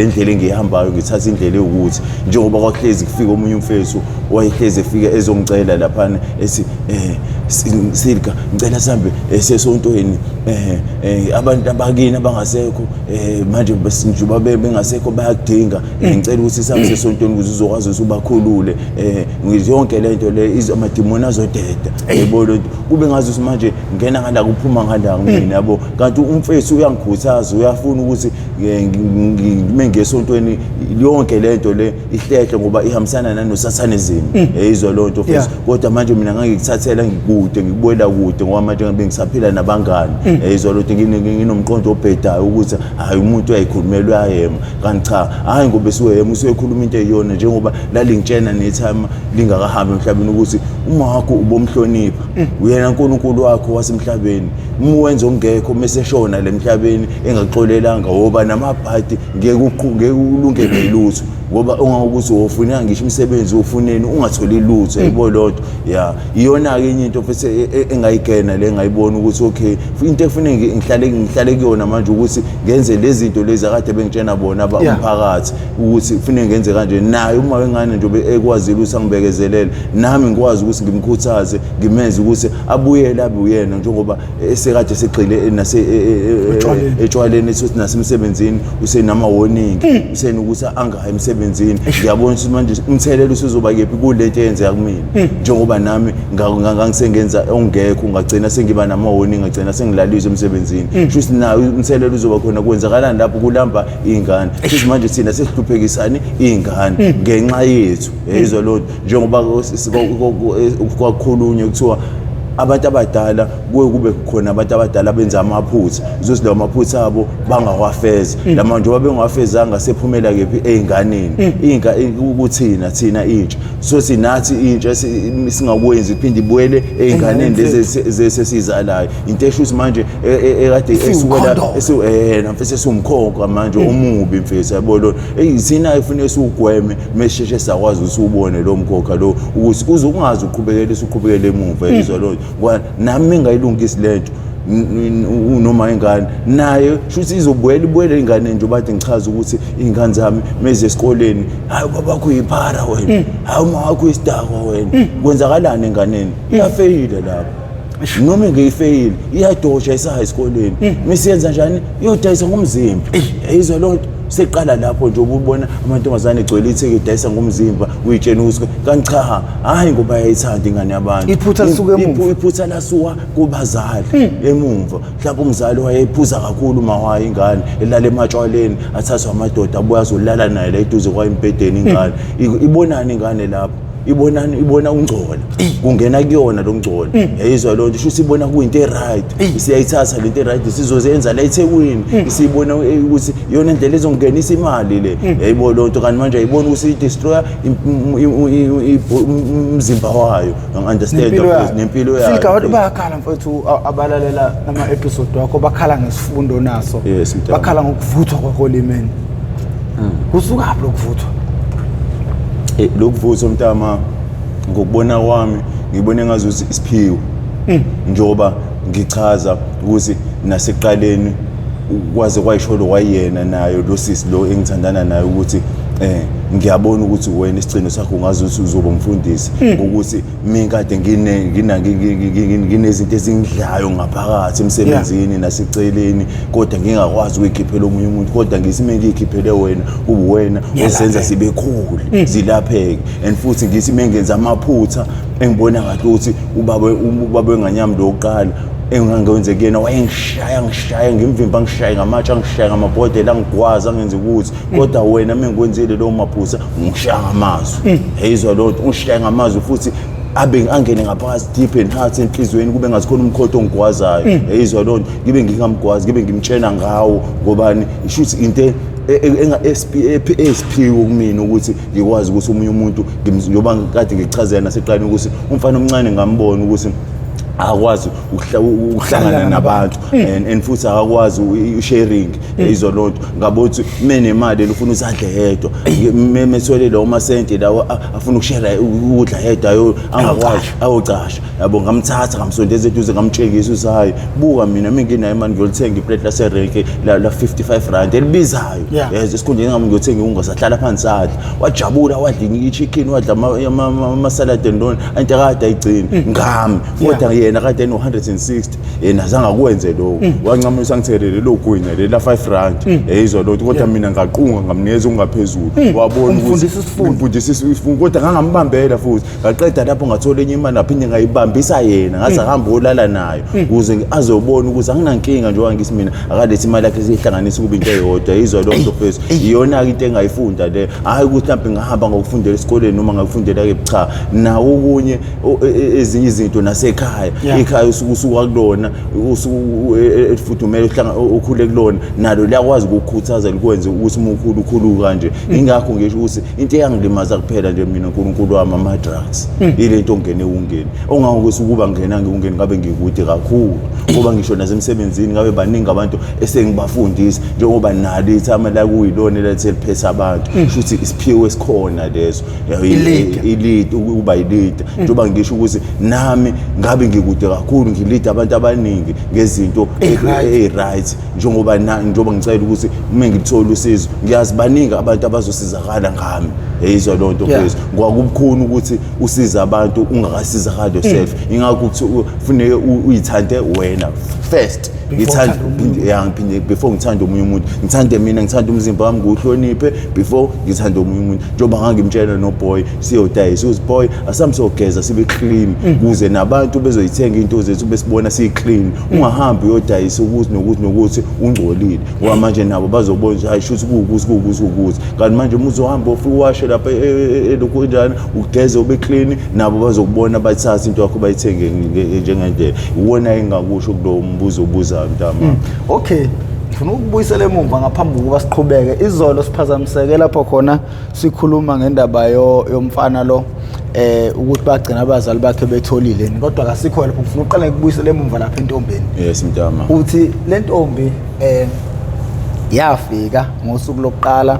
ndlela engihambayo ngithatha indlela ukuthi njengoba kwahlezi kufika omunye umfethu wayehlezi efika ezongicela laphana ethi Silka ngicela sambe sesontweni abantu abakini abangasekho manje njengoba bengasekho bayakudinga ngicela ukuthi sambe sesontweni ukuze uzokwazi ukuthi ubakhulule yonke lento le amadimoni azodeda yebo kube ngazi ukuthi manje ngena ngala kuphuma ngala mina yabo kanti umfethu uyangikhuthaza uyafuna ukuthi mengesontweni yonke lento le ihlehle ngoba ihambisana nanosathanism eyizwa lonto futhi kodwa manje mina ngangikuthathela ngikude ngikubuyela kude ngoba manje ngabe ngisaphila nabangani eyizwa lonto nginomqondo obhedayo ukuthi hayi umuntu uyayikhulumela uyayema kanti cha hayi ngoba siwehema usuyekhuluma into eyona njengoba lalingitshena netime lingakahambi emhlabeni ukuthi uma wakho ubomhlonipha uyena uNkulunkulu wakho wasemhlabeni uwenze ongekho meseshona lemhlabeni engaxolelanga ngoba namabhadi ngeke ukulungele lutho ngoba ungakuthi wofuna ngisho umsebenzi ufuneni ungatholi lutho yebo lonto iyona ke enye into futhi engayigena le ngayibona ukuthi okay into efuneke ngihlale kuyona manje ukuthi ngenze lezi zinto lezi akade bengitshena bona umphakathi ukuthi kufanele ngenze kanje naye uma wengane nje ekwazile ukuthi angibekezelele nami ngikwazi ukuthi ngimkhuthaze ngimenze ukuthi abuyele abuyena njengoba esekade segxile etshwaleni ethi nasemsebenzini usenama warning useni ukuthi angayi emsebenzini ngiyabona ukuthi manje umthelelo usizoba kephi kulento yenze kumina njengoba nami ngangisengenza ongekho ngagcina sengiba nama warning ngagcina sengilaliswa emsebenzini futhi nayo umthelelo uzoba khona kwenzakalani lapho kulamba izingane futhi manje thina sesihluphekisani izingane ngenxa yethu yezwa lo njengoba kwakhulunywe kuthiwa abantu abadala kube khona abantu abadala benza amaphutha uzothi lawo maphutha abo bangawafeza lamanje njengoba bengawafezanga sephumela kephi einganeni ukuthina thina intsha so sinathi intsha singakwenzi iphinde ibuyele einganeni lezi sesizalayo into eshuthi manje ekade esukela namfese sumkhonko manje umubi mfethu yabona thina ifuneka sugweme mesisheshe sakwazi ukuthi ubone lo mkhokha lo ukuthi kuze ungazi uqhubekele emuva yizwa lo nami ngayilungisa lento noma ingane naye futhi izobuyela ingane nje bathi ngichaza ukuthi ingane zami meze esikoleni hayi babakho iphara wena hayi uma wakho isidakwa wena kwenzakalani enganeni iyafeyile lapho noma ngiyifeyile iyadosha isaha esikoleni misiyenza njani iyodayisa ngomzimba yizwa lonto seqala lapho nje ubona amantombazane egcwele itheke idayisa ngomzimba uyitshena ukuthi kanti cha hayi ngoba yayithanda ingane yabantu
iphutha lisuke emuva
iphutha lasuka kubazali emumva mhlawumbe umzali wayephuza kakhulu mawaye ingane elala ematshwaleni athathwa amadoda abuya azolala naye la eduze kwa impedeni ingane ibonani ingane lapho ibona ungcola kungena kuyona lo ngcola yayizwa lonto sho sibona kuyinto eright siyayithatha lento eright sizozenza la eThekwini sibona ukuthi yona indlela ezongenisa imali le yayibo lonto kanti manje ayibona ukuthi i-destroyer umzimba wayo understand nempilo yayo
sika abantu bayakhala mfowethu abalalela nama episode wakho bakhala ngesifundo naso bakhala ngokuvuthwa kwakolimeni kusuka lapho ukuvuthwa
lokuvuthwa mntama ngokubona kwami ngibone ngazuthi isiphiwo njoba ngichaza ukuthi naseqaleni kwaze kwayisholo wayena nayo lo sisi lo engithandana naye ukuthi ngiyabona ukuthi wena isicino sakho ngazuthi uzoba umfundisi ukuthi mina kade nginezinto ezingidlayo ngaphakathi emsebenzini naseceleni kodwa ngingakwazi ukukhiphela omunye umuntu kodwa ngisime ngikhiphele wena uwena ozenza sibe cool zilapheke and futhi ngisime ngenza amaphutha engibona ngathi ukuthi ubaba enganyami lo oqala engangenze kuyena wayengishaya ngimvimba ngishaya ngamatsha ngishaya ngamabhodlela angigwaza ngenze ukuthi kodwa wena mengikwenzile lo maphutha ngishaya ngamazwi yizwa lonto ngishaya ngamazwi futhi abe angene ngaphakathi deep and heart enhlizweni kube ngazikhona umkhotho ongigwazayo yayizwa lonto ngibe ngingamgwazi ngibe ngimtshena ngawo ngobani ishuthi into SP kumina ukuthi ngikwazi ukuthi umunye umuntu ngiyoba kade ngichazela naseqaleni ukuthi umfana omncane ngambona ukuthi akwazi ukuhlangana nabantu and futhi akwazi sharing izolonto ngabothi menemali ufuna usadle hedwa memethwele lawo masente lawo afuna ukushare ukudla hedwa ayo angakwazi awocasha yabo ngamthatha ngamsondeza eduze ngamtshengisa usayi buka mina menginayo imali ngiyolithenga iplate laserenke la 55 rand elibizayo yes esikhundleni ngami ngiyothenga ungasahlala phansi sadla wajabula wadla ichicken wadla ama salad endoni anti akade ayigcina ngami kodwa yena kade no 160 yena azange akwenze lokho wancamisa ngithelele lo gwinya lela 5 rand izolonto kodwa mina ngaqunga ngamnikeza ungaphezulu wabona ukuthi umfundisi isifundo kodwa ngangambambela futhi ngaqeda lapho ngathola enye imali naphinde ngayibambisa yena ngaze ahamba olala nayo ukuze azobona ukuthi anginankinga njengoba ngisi mina akalethi imali yakhe sihlanganisa kube into eyodwa izolonto phezulu iyona into engayifunda le hayi ukuthi mhlawumbe ngahamba ngokufundela esikoleni noma ngakufundela ke cha nawo okunye ezinye izinto nasekhaya ekhaya usuka kulona usuku efudumele ukhule kulona nalo liyakwazi ukukhuthaza likwenze ukuthi ukhulu kanje ingakho ngisho ukuthi into eyangilimaza kuphela nje mina uNkulunkulu wami ama drugs ilento ongene ongako ukuthi ukuba ngena ngingene ngabe ngikude kakhulu ngoba ngisho nasemsebenzini ngabe baningi abantu esengibafundisa njengoba nalo ithama la kuyilona lethe liphesa abantu futhi isiphiwe esikhona lezo elite ukuba elite njengoba ngisho ukuthi nami ngabe ngikude kakhulu ngilida abantu abaningi ngezinto right njengoba ngicela ukuthi uma ngithola usizo ngiyazi baningi abantu abazosizakala ngami yizwa lonto phezulu ngwakubukhona ukuthi usiza abantu ungakasizakala yourself ingakho kufuneka uyithande wena first ngithanda yangiphinde before ngithanda omunye umuntu ngithande mina ngithanda umzimba wami ngohloniphe before ngithanda omunye umuntu njoba ngangimtshela no boy siyodayisa uzi boy asamsogeza sibe clean kuze nabantu bezoyithenga into zethu besibona si clean ungahambi uyodayisa ukuthi ungcolile ngoba manje nabo bazobona hayi shuthi kukuthi kanti manje uzohamba uwashe lapha elokhu njani ugeze ube clean nabo bazokubona bayithatha into yakho bayithenge njengendlela uwona engakusho kulo mbuzo obuza mntama
okay ngifuna ukubuyisela emumva ngaphambi kokuba siqhubeke izolo siphazamiseke lapho khona sikhuluma ngendaba yomfana lo ukuthi bagcina abazali bakhe betholile kodwa akasikho lapho ngifuna uqale ukubuyisela emumva lapha entombeni
yes mntama
uthi le ntombi yafika ngosuku lokuqala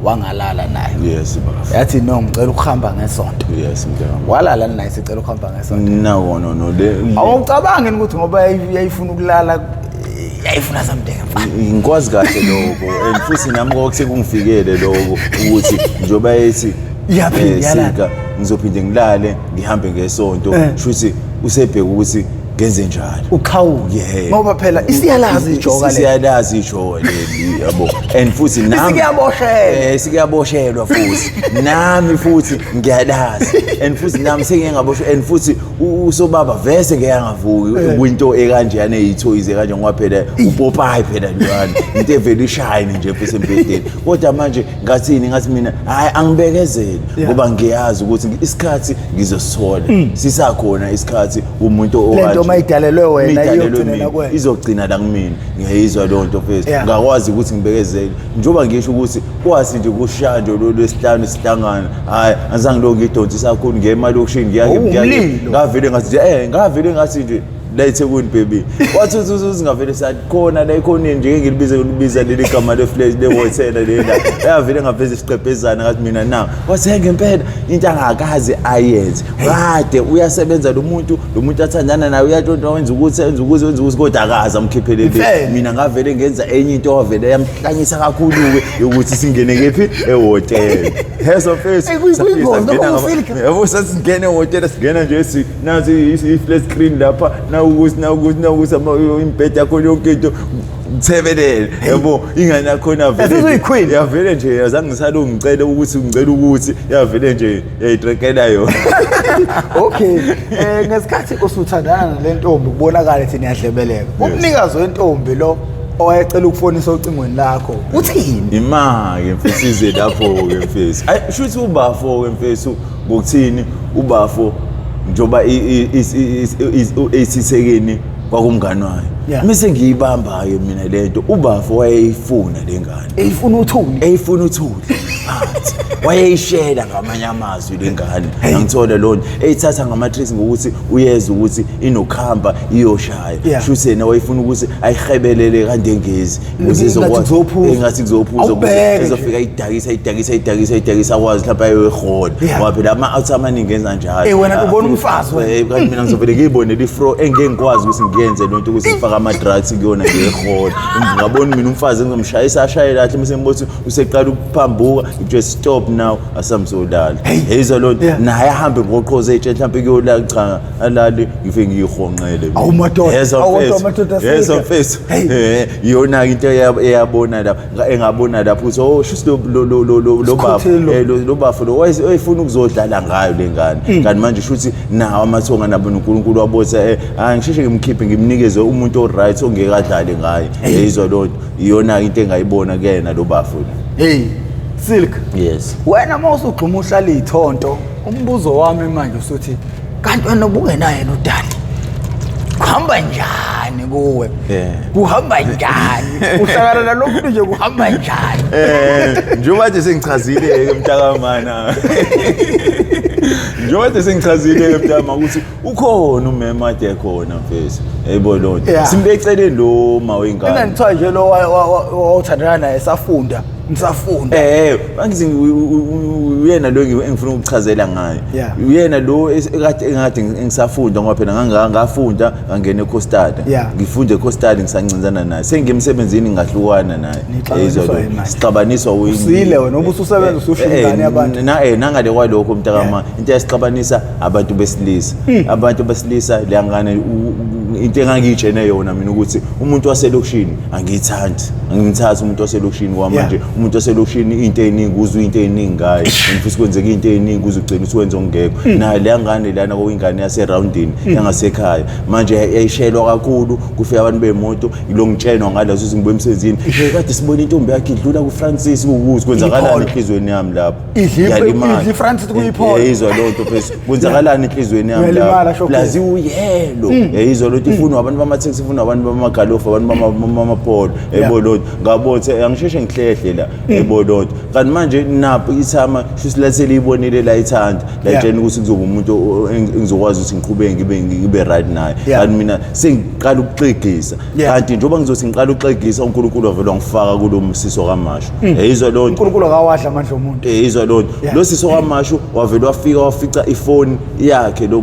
wangalala naye
yes baba
yathi no ngicela ukuhamba ngesonto
yes mntama
walala naye sicela ukuhamba ngesonto
no
awucabangi ukuthi ngoba yayifuna ukulala yayifuna something
ngikwazi kahle lokho and futhi nami ngokusekungifikele lokho ukuthi njoba yethi
yaphindela
ngizophinde ngilale ngihambe ngesonto shuthi usebheka ukuthi ngenze njalo
ukhawule ngoba phela isiyalazi ijoka le
siyalazi ijoka leli yabo and futhi nami sikuyaboshelwa futhi nami futhi ngiyalazi and futhi nami sengiyaboshwa and futhi usobaba vese ngiyangavuki kwinto ekanjeyana ezithoyize kanje ngoba phela upopayi phela njalo into eveli shine nje futhi empedeni kodwa manje ngathi mina hayi angibekezeli ngoba ngiyazi ukuthi isikhathi ngizosithola sisakhona isikhathi umuntu owathi
mayidalelwe wena iyogcina kwena
izogcina la kumina ngiyizwa lonto phezulu ngakwazi ukuthi ngibekezele njoba ngisho ukuthi kwazi nje kushanjo lo lesihlanu sihlangana hayi azange lo ngidonsisa kakhulu ngemali yokushini ngavele ngathi nje la eThekwini baby wathi uzingavele sathi khona la ikhona nje ngilibiza leli gama le-flash le-hotel lela yavele ngaveze isiqephezana ngathi mina na wathi ngempela into angakazi ayenze kade uyasebenza lo muntu athandana naye uyatshontsha wenza ukuthi kodwa akazi amkhiphelele mina ngavele ngenza enye into wavele yamhlanyisa kakhulu ukuthi singene kephi ehotel heso face yabo sasingene ehotel singena nje nazi i-flat screen lapha nawukuthi imbhede yakho yonke into mthebelele yabo ingane yakhona vele yavele nje yazange ngisalo ngicela ukuthi yavele nje yayitrekelayo
okay ngesikhathi usuthandana nalentombi kubonakala ukuthi niyadlebeleka umnikazi wentombi lo owayecela ukufonisa ucingweni lakho uthini
imake mfisize lapho ke mfisi ayi shuthi ubafo ke mfisi ngokuthini ubafo njoba isisekeni kwakumngani wayo mise ngiyibambayo mina lento ubafo wayeyifuna lengane eyifuna uthuli wayeyishela ngamanye amazwi lengane ngithola lona eyithatha ngamatricks ngokuthi uyeza ukuthi inokhamba iyoshaya shuse yena wayifuna ukuthi ayihebelele kandengezi ukuze izokwazi engathi kuzophuza ezofika idakisa akwazi lapha ayoyihola ngoba phela ama-outs amaningi enza njalo
wena ubona umfazi
kanti mina ngizovele ngiyibonele ifro engeke ngikwazi ukuthi ngiyenze lonto ukuthi ngifake ama-drugs kuyona ngiyihola ngabona mina umfazi engizomshayisa ashaye lahle mase ngibona useqala ukuphambuka just stop now asamzodala yizwa lonto naye ahambe ngoqoze etshe mhlawumbe kuyolala cha alale ngife ngiyihonqele yes face yona into eyabona lapha engabona lapho uthi oh shuthi lo bafo lo wayefuna ukuzodlala ngayo lengane kanti manje shuthi nawo amathonga nabo uNkulunkulu wabotha angisheshe ngimkhiphe ngimnikeze umuntu oright ongeke adlale ngaye yizwa lonto iyona into engayibona kuyena lo bafo
Silk
yes
wena mawusugxuma uhlala izithonto umbuzo wami manje usuthi kanti wena obukenaye nodali kuhamba njani kuwe kuhamba njani uhlakana nalokho nje kuhamba njani
njengoba nje sengichazile ke mntakamana njengoba sengichazile ke mntama ukuthi ukhona umema ade khona mfethu yebo lonto simbeceleni lo mawengane
mina ngithiwa nje lo wawuthandana naye safunda ngisafunda
bangithi uyena lo engifuna ukuchazela ngayo uyena lo ekade engade ngisafunda ngoba phela ngafunda ngangena eCostard ngifunde eCostard ngisancinzana naye sengiyemsebenzini ngahlukana naye sixabaniswa
usile wena ubususebenza usushingane abantu
nangale kwalokho mntakama into yasixabanisa abantu besilisa leyangane into engangiyitshene yona mina ukuthi umuntu waselokishini angimthatha umuntu waselokishini kwamanje umuntu waselokishini into eziningi uzwe into eziningi ngayo ngifisa kwenzeka into eziningi uzugcina usuwenza ongekho nayo leyangane lana kwingane yaseroundini yangasekhaya manje yayishelwa kakhulu kufika abantu bemoto ilongitshenwa ngalazo izingibe emsenzini kade sibona intombi yakhe idlula kuFrancis ukuthi kwenzakalani enhlizweni yami lapho
idli Francis kuyiphola
yizwa lonto phezulu kwenzakalani enhlizweni yami lapho plazi uyelo yizwa lonto ifuna abantu bama-taxi ifuna abantu bamagalofu abantu bamapolo yebo lonto ngabothe angisheshe ngihlehle la yebo lonto kanti manje napho ithama shuthi lathele ibonile la ithanda latshela ukuthi kuzoba umuntu engizokwazi ukuthi ngiqhubeke ngibe right naye kanti mina sengiqala ukuxegisa kanti njengoba ngizothi ngiqala ukuxegisa uNkulunkulu wavela ngifaka kulo msiso kaMashu yizwa lonto
uNkulunkulu akawadla amandla omuntu
yizwa lonto lo siso kaMashu wavela wafica ifoni yakhe lo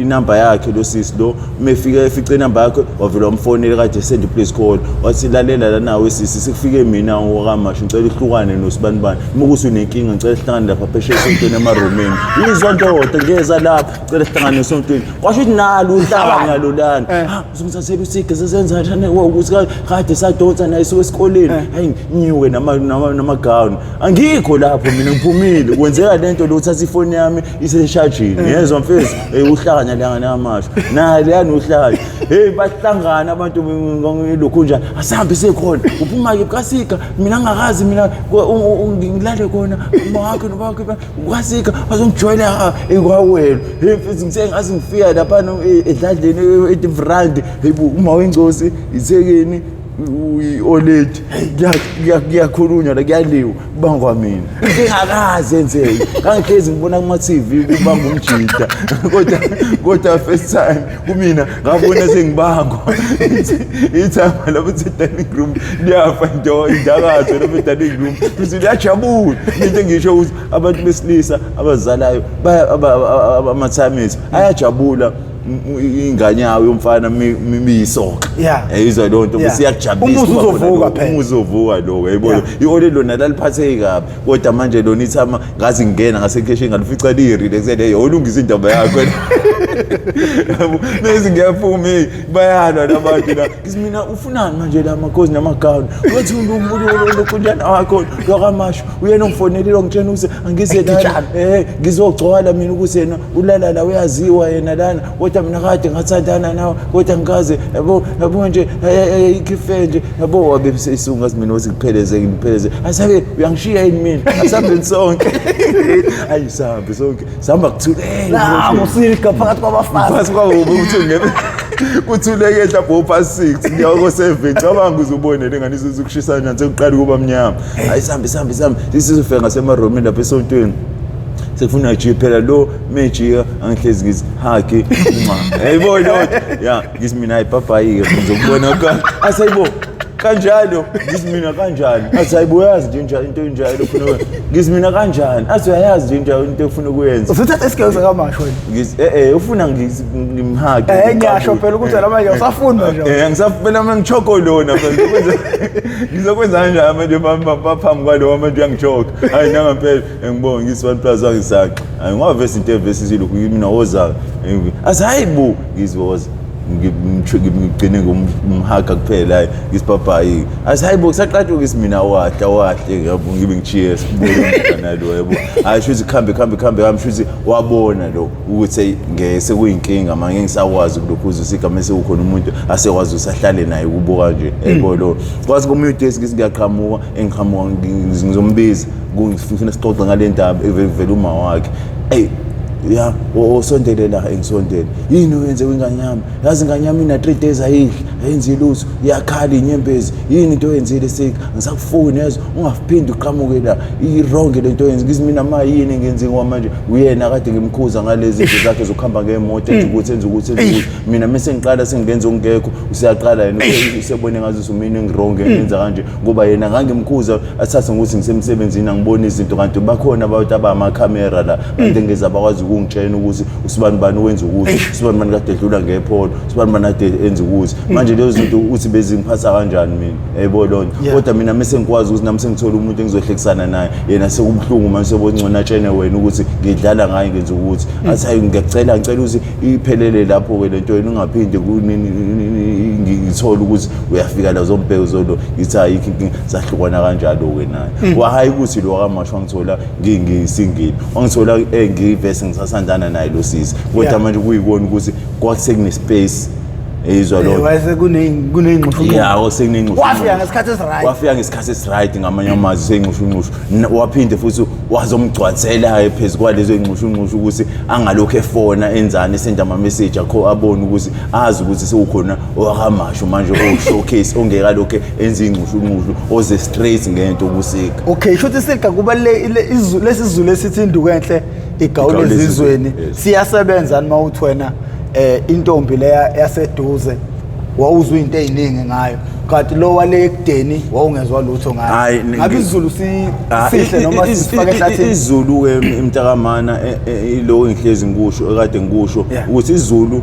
inamba yakhe lo sisi lo mefika efice inamba yakhe wavela wamfonela kade send please call wathi lalela la nawe sisi sikufike mina ngokaMashu ngicela uhlukane nosibanibani umukuthi unenkinga ngicela sihlangane lapha phesheya esontweni emaromeni izwa ndoda ngeza lapha ngicela sihlangane esontweni kwasho ukuthi nalo uhlaba ngalolana uzongithathela usike sesenza njani ukuthi kade sadonsa naye esikoleni hayi nyiwe namagawuni angikho lapho mina ngiphumile kwenzeka lento lo uthatha ifoni yami iseshajini yezwa mfethu uhlakanya langa naMashu naye leyani uhlaya bahlangana abantu lokhu njani asihambe sekhona uphuma ke kasika mina ngakazi mina ngilale khona wakhe nobakhe kasika bazongijoyela ekwawelo mfethu ngisengazi ngifika lapha edladleni eDivrand uma wengcosi isekeni oledi kuyakhulunywa la kuyaliwa kubangwa mina into engakazi enzeke kangihlezi ngibona kuma TV kubanga umjida kodwa first time kumina ngabona sengibangwa ithama lapho dining room liyafa indakazo lapho dining room futhi liyajabula into ngisho ukuthi abantu besilisa abazalayo ama-times ayajabula ingane yawo yomfana miyisoka yizwa lonto bese iyakujabulisa umuzi uzovuka lo yayibona iole lona laliphatheki kabi kodwa manje lona ithama ngazi ngena ngasekheshe ngalifica lirelaxed yolungisa indaba yakho nezi ngiyaphuma bayalwa nabantu la mina ufunani manje la makhosi namagawuni uthi umuntu lokunjana wakho lokaMashu uyena umfonelile ngitshena ukuthi angize la ngizogcwala mina ukuthi yena ulala la uyaziwa yena lana kodwa mina kade ngathandana nawe kodwa ngikaze yabo nje ikhife nje yabo wabe isunga mina uzikupheleze asabe uyangishiya yini mina asabe sonke ayisambe sonke sihamba kuthulele
la musika phakathi kwabafazi.
Phansi kwabo ukuthi ngebe kuthuleke mhlawumbe past 6 ngiyako 7 cabanga uzubone lenganisa ukushisa njani sekuqala kuba mnyama. Hayi sambe sisizofika ngasemaromini lapha esontweni. Sekufuna nje phela lo mejika angihlezi ngizi haki yayibona ya ngithi mina ayipaphayi ke ngizokubona ka asayibo kanjalo ngithi mina kanjani athi ayibuyazi nje njalo into enjalo ufuna ngithi mina kanjani athi uyayazi nje njalo into efuna ukuyenza
usuthatha isikhathi kamasho wena
ngithi ufuna ngimhaki
ngiyasho phela ukuthi la manje usafunda nje
ngisafuna mangichokolona phela ngizokwenza kanjani manje baphambi kwalo manje uyangichoka hayi nanga phela ngibonga ngithi 1 plus wangisaka hayi ngavesa into evesizile mina woza athi hayibo ngiziwoza ngigcine ngumhaka kuphela ngisipaphayi asihayibo kusaqathi ukimina wahle ngiyabonga ngibe ngichiye sibona nalo yebo ayisho ikhambe amshuthi wabona lo ukuthi ngese kuyinkinga manje ngisakwazi kulokhuza usigama sekukhona umuntu asekwazi usahlale naye kubuka nje yebo lo kwazi community ngiyaqhamuka engiqhamuka ngizombiza ngifuna sixoxe ngale ndaba evela uma wakhe ya osondele la engisondele yini wenze wenganyama yazi inganyama ina 3 days ayidli ayenzi lutho yakhala inyembezi yini into yenzile sika ngisakufuni yazo ungaphindi uqhamuke la i-wrong lento yenza ngithi mina ma yini ngenze kwamanje uyena kade ngimkhuza ngalezi zinto zakhe zokuhamba ngemoto enza ukuthi mina mase ngiqala sengenza ongekho usiyaqala yena usebone ngazi mina ngirong ngenza kanje ngoba yena ngangimkhuza athathe ukuthi ngisemsebenzini angibona izinto kanti bakhona abantu abama camera la kanti ngeza bakwazi ukungitshela ukuthi usibani bani wenza ukuthi usibani bani kade edlula ngepholo usibani bani kade enza ukuthi manje lezo zinto uthi bezingiphatha kanjani mina yebo lonto kodwa mina mase ngikwazi ukuthi nami sengithola umuntu engizohlekisana naye yena sekubhlungu manje sebongcona tshene wena ukuthi ngidlala ngaye ngenza ukuthi athi hayi ngicela ukuthi iphelele lapho ke lento yena ungaphinde ngithola ukuthi uyafika la zombheko zolo ngithi ayikho inkinga sahlukwana kanjalo ke naye wahayi ukuthi lo akamasho ngithola ngisingile wangithola ngivese ngisasandana naye lo sisi kodwa manje kuyikona ukuthi kwakusekune space ezwa lo
wase kuneyingxushu
yawo sekunengxushu
wafika
ngesikhathi esiright ngamanye amazi seyingxushu waphinde futhi wazomgcwathela phezulu kwalezo ingxushu ukuthi angalokho efona enzani esenda ama message akho abone ukuthi azi ukuthi sekukhona okamasho manje showcase ongeka lokho enza ingxushu oze straight ngento ubusika
okay shothi silika kubalekile lesizulu esithi induku enhle igawule ezizweni siyasebenza noma uthi wena intombi leya yaseduze wawuzwa into eziningi ngayo kanti lo wale ekudeni wawungezwa lutho ngayo ngabe izulu sihle noma sifake ehlathini
izulu emntakamana lo engihlezi ngikusho ekade ngikusho ukuthi izulu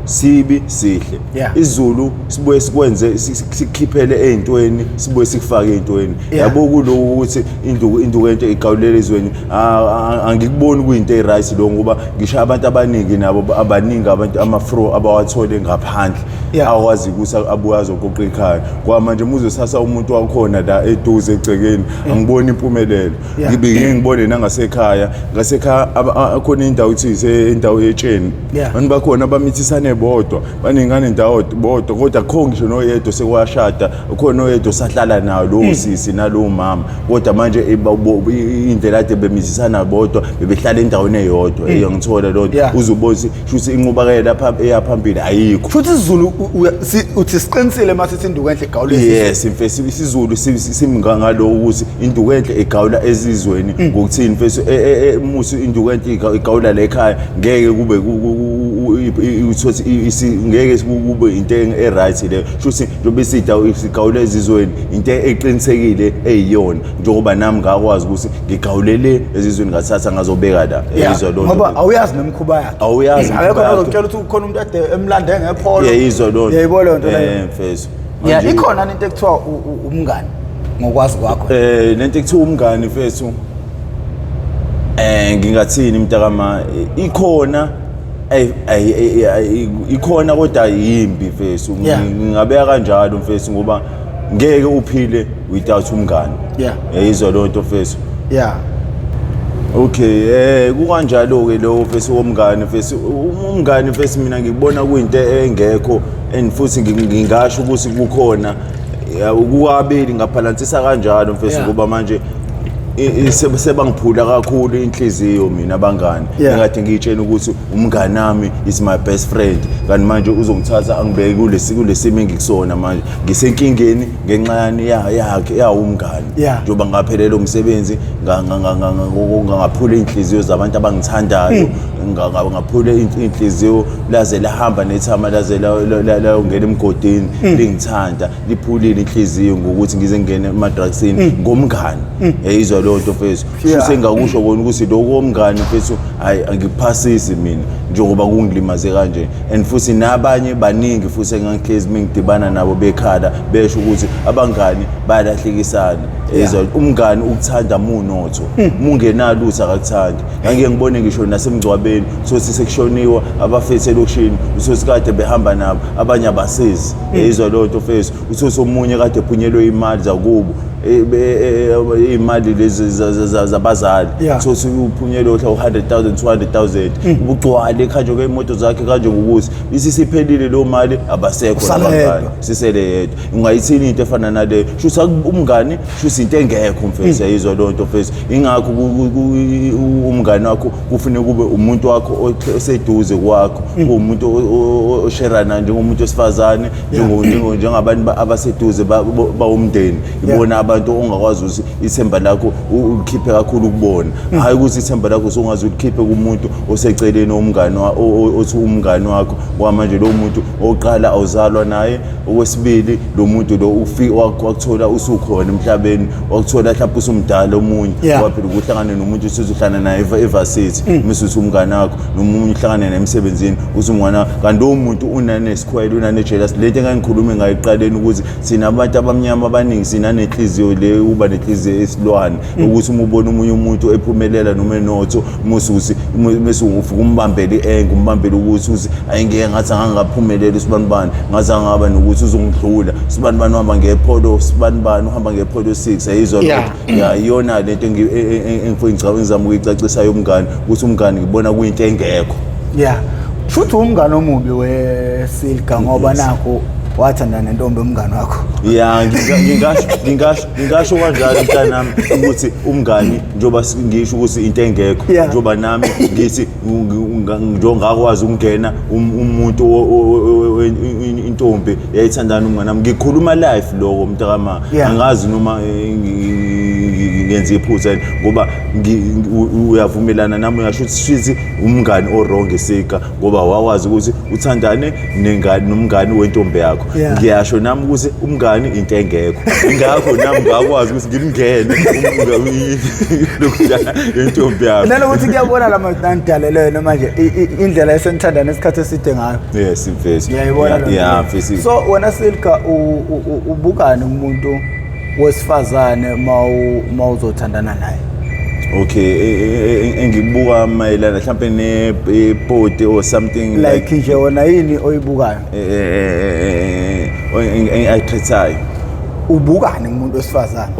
sibi sihle izulu sibuye sikwenze sikhiphele ezintweni sibuye sikufake ezintweni yabo kulo ukuthi induku ento igawulele ezweni angikuboni kuyinto eright lo ngoba ngisho abantu abaningi nabo abaningi abantu amafro abawathole ngaphandle akwazi ukuthi abuya azoqoqa ekhaya kwamanje muzosasa umuntu wakhona la eduze egcekeni angiboni impumelelo ngibone nangasekhaya akhona indawo ithise indawo yetsheni abantu bakhona abamithisane bodwa baningane indawo bodwa kodwa akho ngisho noyedwa sekwashada ukhona noyedwa sahlala nayo lo sisi nalo mama kodwa manje indlela ade bemizisana bodwa bebehlala endaweni eyodwa ngithola lonto uzubozi shuthi inqubakela lapha eyaphambili ayikho
futhi izulu uthi siqinisile masithi induku enhle igawule
yes mfethu isizulu simngangalo ukuthi induku enhle igawula ezizweni ngokuthini mfethu musu induku enhle igawula la ekhaya ngeke kube ngeke kube into eright le shuthi njobe sida isigawule ezizweni into eqinisekile eyiyona njengoba nami ngakwazi ukuthi ngigawulele ezizweni ngathatha ngazobeka la ezizwa lonto
ngoba awuyazi nemkhuba yakhe
awuyazi
akekho ozokutshela ukuthi ukhona umuntu ade emlande ngepholo
yeyizwa lonto
yayibona lonto leyo
mfethu
ikhona into ekuthiwa umngani ngokwazi kwakho
lento ekuthiwa umngani mfethu ngingathini mntakama ikhona ikhona kodwa yimbi mfethu ngingabeka kanjalo mfethu ngoba ngeke uphile without umngani yayizwa lonto mfethu okay kukanjalo ke lo mfethu womngani mfethu umngani mfethu mina ngikubona kuyinto engekho and futhi ngingasho ukuthi kukhona ukubili ngabalansisa kanjalo mfethu ngoba manje sebangiphula kakhulu inhliziyo mina abangani engathi ngitshela ukuthi umngani nami is my best friend kanti manje uzongithatha angibeke kulesimo engikusona manje ngisenkingeni ngenxa yani yakhe umngani njoba ngaphelelo umsebenzi ngaphula inhliziyo zabantu abangithandayo ngaphula inhliziyo laze lahamba nethama laze la ungena emgodini lingithanda liphulile inhliziyo ngokuthi ngize ngene emadrugsini ngomngani yizwa lo nto mfethu futhi engakusho kona ukuthi lokho omngani mfethu angiphasisi mina njengoba kungilimaze kanje and futhi nabanye baningi futhi engangikhezi mengidibana nabo bekhala besho ukuthi abangani bayalahlekisana yizwa umngani ukuthanda munotho mungenalutho akakuthandi ngeke ngibone ngisho nasemgcwabeni sothi sekushoniwa abafethu elokushini usothi kade behamba nabo abanye abasizi yizwa lo nto mfethu usothi omunye kade ephunyelwe imali zakubo imali lezi zabazali sothi uphunyelwe 100,000 200,000 ubugcwale kanje kwemoto zakhe kanje ngokuthi isiphelile lo mali abasekho nabangani sisele yedwa ungayithini into efana nale shuthi umngani shuthi into engekho mfethu yizwa lo nto mfethu ingakho umngani wakho kufanele kube umuntu wakho oseduze kwakho umuntu osherana njengomuntu osifazane njengabantu abaseduze bawumndeni ibona abantu ongakwazi ukuthi ithemba lakho ukhiphe kakhulu kubona hayi ukuthi ithemba lakho songazi ukukhiphe kumuntu oseceleni omngani othi umngani wakho kwamanje lo muntu oqala awuzalwa naye okwesibili lo muntu lo ufika wakuthola usukhona emhlabeni wakuthola mhlawumbe usumdala omunye waphela ukuhlangana nomuntu usizohlala naye evarsity mse umngani wakho nomunye uhlangana naye emsebenzini usumngana kanti umuntu unanesikhwele unanejealous lento engangikhulume ngayiqaleni ukuthi sina abantu abamnyama abaningi sina nenhliziyo le uba nenhliziyo esilwane ukuthi uma ubona umunye umuntu ephumelela noma enotho mususi mase uvuka umbambele umbambele ukuthi ayingeke ngathi angangaphumelela sibanibani ngathi angaba nokuthi uzongidlula sibanibani uhamba ngepolo sibanibani uhamba ngepolo 6 ayizwa lo iyona lento ngizama ukuyicacisa yomngani ukuthi umngani ngibona kuyinto engekho
futhi umngani omubi wesilka ngoba nakho wathanda nentombi umngani wakho
ngingasho kanjalo mntanami ukuthi umngani njoba ngisho ukuthi into engekho njoba nami ngithi ngakwazi ukungena umuntu intombi yayithandana umngani nami ngikhuluma live lokho mntakama angazi noma ngenze iphutha ngoba uyavumelana nami uyasho ukuthi umngani orong esika ngoba wawazi ukuthi uthandane nomngani wentombi yakho ngiyasho nami ukuthi umngani into engekho ingakho nami ngakwazi ukuthi ngimngene intombi yakho
nalokuthi kuyabona lamadalelene manje indlela esenithandana esikhathi eside ngayo
yes mfethu
ngiyayibona
mfethu
so wena Silka ubukani umuntu wesifazane mawuzothandana naye
okay engibuka mayelana mhlawumbe nepoti or something
like nje wona yini oyibukayo
ayikhethayo
ubukani umuntu wesifazane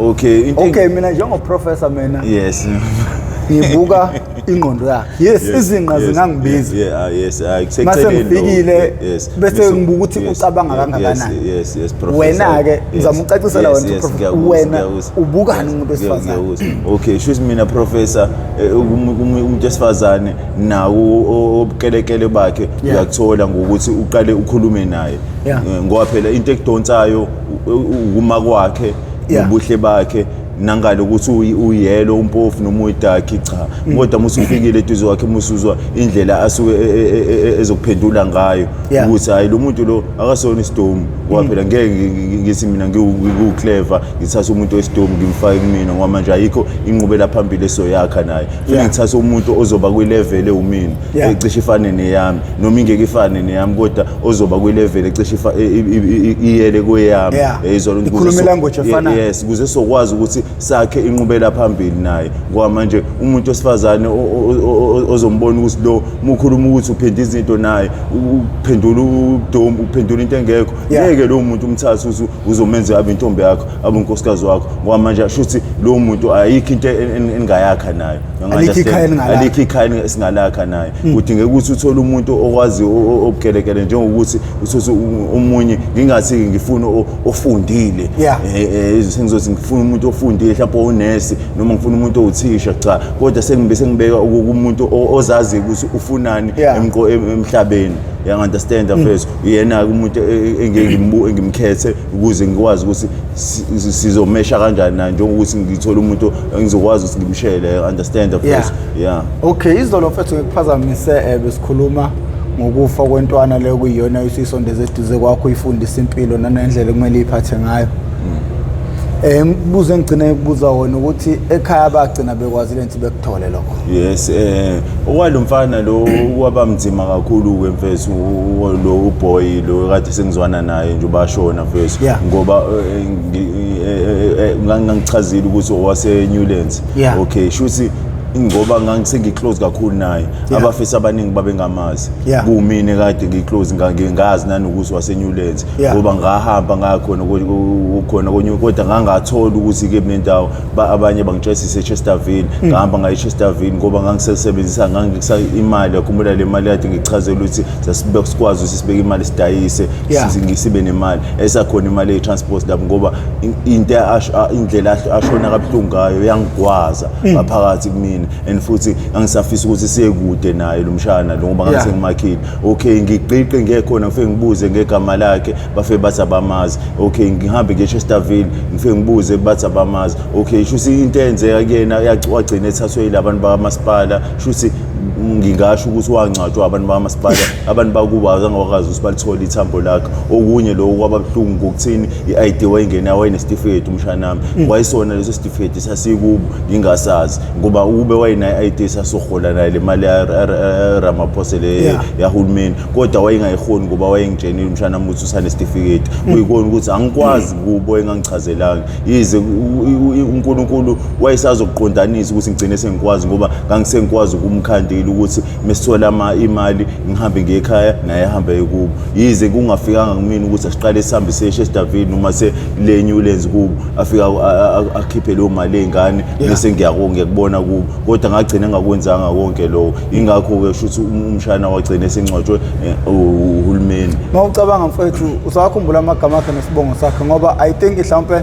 okay
mina njengoprofessor mina
yes
ngibuka ingqondo yakhe izinqa zingangibiza mase ngifikile bese ngibuka ukuthi ucabanga kangakanani
professor
wena ke ngizama ucacisela wena ubukani umuntu wesifazane
okay shuthi mina professor umuntu wesifazane nawo obukelekele bakhe uyakuthola ngokuthi uqale ukhulume naye ngoba phela into ekudonsayo uma kwakhe ubuhle bakhe nangalo ukuthi uyelo umpofu noma uyidaki cha kodwa musufikile eduze wakhe musuzwa indlela asuke ezokuphendula ngayo ukuthi hayi lo muntu lo akasona isidomu ngoba phela ngeke ngithi mina ngiwu-clever ngithatha umuntu wesidomu ngimfake kumina ngoba manje ayikho inqubela phambili esoyakha naye futhi ngithatha umuntu ozoba kwilevel ewumina ecishe ifane neyami noma ingeke ifane neyami kodwa ozoba kwilevel ecishe iyele kweyami yizona yes kuze sokwazi ukuthi sakhe inqubela phambili naye ngoba manje umuntu osifazane ozombona ukuthi lo mukhuluma ukuthi uphenda izinto naye uphendula udomu uphendula into engekho ngeke lo muntu umthatha uzomenza abe intombi yakho abe unkosikazi wakho ngoba manje ashuthi lo muntu ayikho into engayakha naye alikho ikhaya singalakha naye kudingeka ukuthi uthole umuntu okwazi obukelekele njengokuthi uthi omunye ngingathi ngifuna ofundile sengizothi ngifuna umuntu ofundile ongifundile mhlawumbe onesi noma ngifuna umuntu owuthisha cha kodwa sengibeka umuntu ozazi ukuthi ufunani emhlabeni understand first yena umuntu engimkhethe ukuze ngikwazi ukuthi sizomesha kanjani na njengokuthi ngithola umuntu engizokwazi ukuthi ngimshele understand first
okay izolo mfethu ngikuphazamise besikhuluma ngokufa kwentwana leyo kuyiyona usisondeze eduze kwakho uyifundisa impilo nanendlela kumele iphathe ngayo ngibuze ngicina ukubuza wona ukuthi ekhaya bagcina bekwazi lento bekuthole lokho
yes okwalo mfana lo wabamzima kakhulu kwemfeso lo uboy lo kade sengizwana naye nje bashona first ngoba ngangichazile ukuthi owase Newlands okay shuthi ngoba ngangiclose kakhulu naye abafisa abaningi babengamazi kumina kade ngiclose ngazi nanokuthi wase Newlands ngoba ngahamba ngakhona kodwa ngangathola ukuthi ke nendawo abanye bangitshesise eChesterville ngahamba ngaye eChesterville ngoba ngangisebenzisa ngangikisa imali yakhumula le mali kade ngichazela ukuthi sikwazi ukuthi sibeke imali sidayise ngisibe nemali esakhona imali ye-transport lapho ngoba indlela ashona kabuhlungu ngayo yangigwaza ngaphakathi kumina and futhi angisafisa ukuthi siye kude naye lo mshana lo ngoba ngisengimakhile okay ngiqiqe ngekhona ngifike ngibuze ngegama lakhe bafike bathi abamazi okay ngihambe ngeChesterville ngifike ngibuze bathi abamazi okay shuthi into enzeka kuyena wagcina ethathwe yilabantu bakamasipala shuthi ngingasho ukuthi wangcwatshwa abantu bakamasipala abantu bakubo azangakwazi ukuthi balithole ithambo lakhe okunye lokho kwababhlungu ngokuthini iID wayingena wayenesitifiketi umshanami wayisona leso sitifiketi sasikubo ngingasazi ngoba ube wayena iID sasohola naye le mali yaRamaphosa le yahulumeni kodwa wayengayikhoni ngoba wayengitshenile umshanami ukuthi usanesitifiketi kuyikona ukuthi angikwazi kubo engangichazelanga yize uNkulunkulu wayesazokuqondanisa ukuthi ngigcine sengikwazi ngoba ngangisengikwazi ukumkhandela ukuthi mesithola imali ngihambe ngekhaya naye ahambe kubo yize kungafikanga kumina ukuthi asiqale sihambe seChesterville noma le Newlands kubo afika akhiphe lo mali ezingane bese ngiyakubona kubo kodwa ngagcina ngakwenzanga konke lo ingakho ke shuthi umshana wagcina esengcwatshwe uhulumeni
mawucabanga mfethu usakhumbula amagama akhe nesibongo sakhe ngoba I think mhlawumbe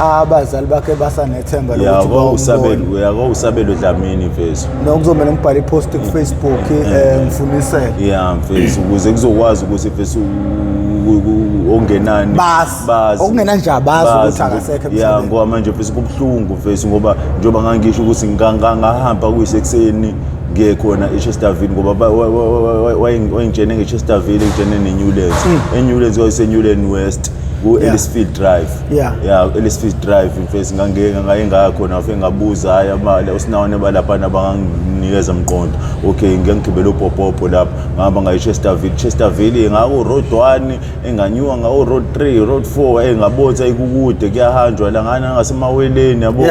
abazali bakhe basanethemba
lokuthi usabelo Dlamini mfethu
nokuzomela ngibhale ipost ku Facebook ngifunisele
mfethu ukuze kuzokwazi ukuthi mfethu ongenani
bazi okungena nje abazi ukuthi akasekho
ngoba manje mfethu kubhlungu mfethu ngoba njoba ngangisho ukuthi ngangahamba kuyisekuseni ngekhona eChesterville ngoba wayengitshene ngeChesterville ngitshene neNewlands eNewlands wayeseNewland West ku-Ellisfield Drive Ellisfield Drive mfethu ngayengakhona afike ngabuza haya imali usinawane balaphana abanginikeza umqondo okay ngiyangigibela upopopo lapha ngihamba ngaye Chesterville ngaku road 1 enganyuka ngawo road 3 road 4 engabotha ikukude kuyahanjwa la ngana ngasemaweleni yabo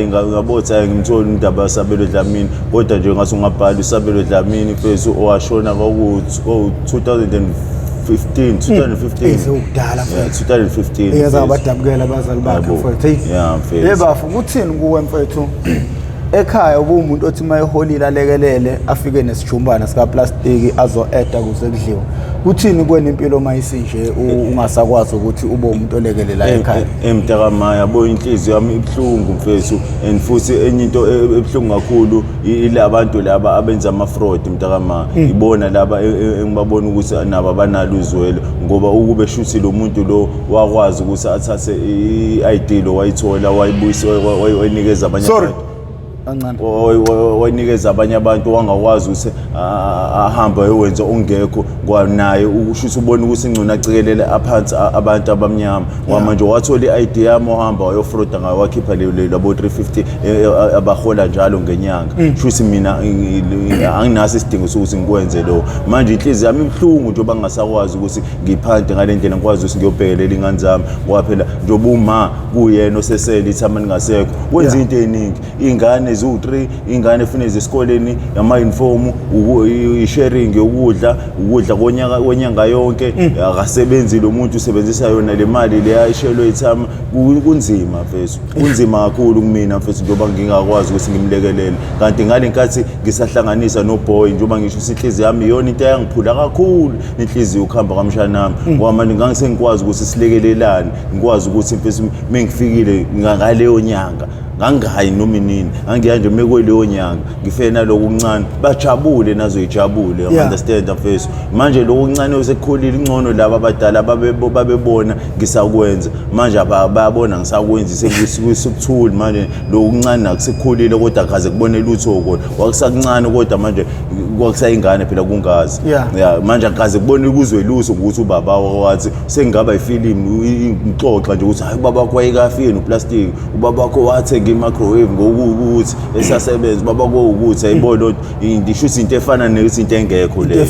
ngabotha ngimthola indaba yasabelo Dlamini kodwa nje ngathi ungabhala usabelo Dlamini mfethu owashona kwaku 2015
ezokudala
mfethu 2015
eyaza abadabukela abazali bakhe mfethu
mfethu
yebafu kuthini kuwe mfethu ekhaya ubumuntu othi mayeholile alekelele afike nesijumbana sika plastic azo-eda kuze kudliwa kuthini kwena impilo mayisinje ungasakwazi ukuthi ube umuntu olekelela ekhaya
emntakamaya yabo inhliziyo yami ibhlungu mfethu and futhi enye into ebhlungu kakhulu ilabantu laba abenza ama-fraud mntakamaya ibona laba engibabona ukuthi nabo abanalo uzwelo ngoba ukube shuthi lo muntu lo wakwazi ukuthi athathe i-ID lo wayithola wayibuyisa wayinikeza abanye wayinikeza abanye abantu wangakwazi ukuthi ahamba ewenza ongekho kwanaye ushuthi ubona ukuthi ingcona acikelele aphansi abantu abamnyama manje wathola iID yami ohamba wayofroda ngayo wakhipha labo 350 abahola njalo ngenyanga shuthi mina anginaso isidingo sokuthi ngikwenze lo manje inhliziyo yami ibhlungu njengoba ngingasakwazi ukuthi ngiphande ngale ndlela ngikwazi ukuthi ngiyobhekelela ingane zami ngoba phela njengoba uma kuyena osesele ithama ningasekho wenza into eningi ingane eziwu3 ingane efuna ezesikoleni ama uniform i-sharing yokudla konyanga yonke akasebenzi lo muntu usebenzisa yona le mali le ayishelwe ithama kunzima mfethu kunzima kakhulu kumina mfethu njengoba ngingakwazi ukuthi ngimlekelele kanti ngalenkathi ngisahlanganisa no boy njengoba ngisho inhliziyo yami yona into yangiphula kakhulu inhliziyo ukuhamba kamshanami ngoba manje ngangisengikwazi ukuthi silekelelane ngikwazi ukuthi mfethu mengifikile ngaleyo nyanga ngangayi noma inini angiya nje mekweleyo nyanga ngifena lokuncane bajabule nazo ijabule understand mfethu manje lokuncane usekhulile ingcono laba abadala babebona ngisakwenza manje bayabona ngisakwenza sekuthula manje lokuncane nakusekhulile kodwa akaze kubone lutho kodwa wakusakuncane kodwa manje kwakusayingane phela kungazi manje akaze kubone kuzwe luso ukuthi ubaba wathi sengingaba ifilimu ngixoxa nje ukuthi hayi ubaba wakho wayekafini uplastic ubaba wakho wathi ngi-microwave ngokuthi esasebenza ubaba wakho ukuthi ayibona ngisho into efana nezinto engekho le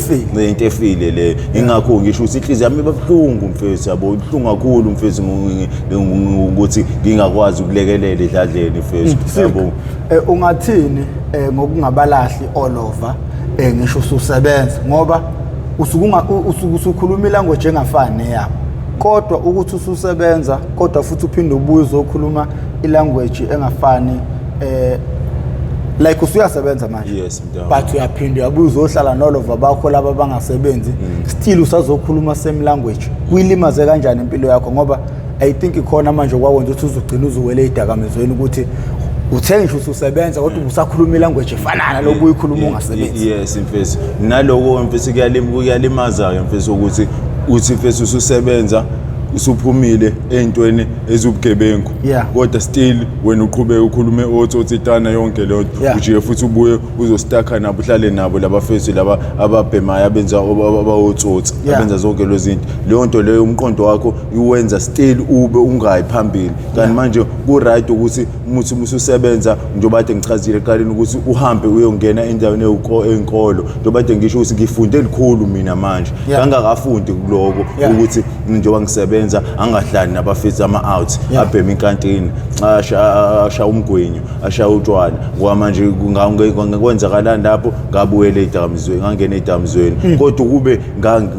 into efile le ingakho ngisho ukuthi inhliziyo yami ibabuhlungu mfethu yabo ibuhlungu kakhulu mfethu ukuthi ngingakwazi ukulekelela edladleni mfethu yabo
ungathini ngokungabalahli all over ngisho ususebenza ngoba usukhuluma ilanguage engafani neyabo kodwa ukuthi ususebenza kodwa futhi uphinde ubuye uzokhuluma ilanguage engafani like usuyasebenza manje but uyaphinde uyabuye uzohlala nolova bakho laba bangasebenzi still usazokhuluma same language kuyilimaze kanjani impilo yakho ngoba I think ikhona manje kwakwenza ukuthi uzogcina uzuwele idakamizweni ukuthi uthe ngisho ususebenza kodwa usakhuluma ilanguage efanana lokubuye ukhuluma ungasebenzi
yes mfethu naloko mfethu kuyalimaza mfethu ukuthi mfethu ususebenza usuphumile entweni ezubugebengu kodwa still wena uqhubeka ukhulume otsotitana yonke lonto uje futhi ubuye uzostaka nabo uhlale nabo labafethu laba ababhemayo abenza abawotsotsi abenza zonke lo zinto leyo nto leyo umqondo wakho iwenza still ube ungayi phambili kanti manje ku right ukuthi umuthi ususebenza njengoba kade ngichazile eqaleni ukuthi uhambe uyongena endaweni enkolo njengoba kade ngisho ukuthi ngifunde likhulu mina manje ngangakafundi kuloko ukuthi njengoba ngisebenza angahlali nabafethu ama-out abhema inkantini asha umgwenyu asha utshwala ngoba manje ngakwenzakalani lapho ngabuyela ey'dakamizweni ngangena ey'dakamizweni kodwa kube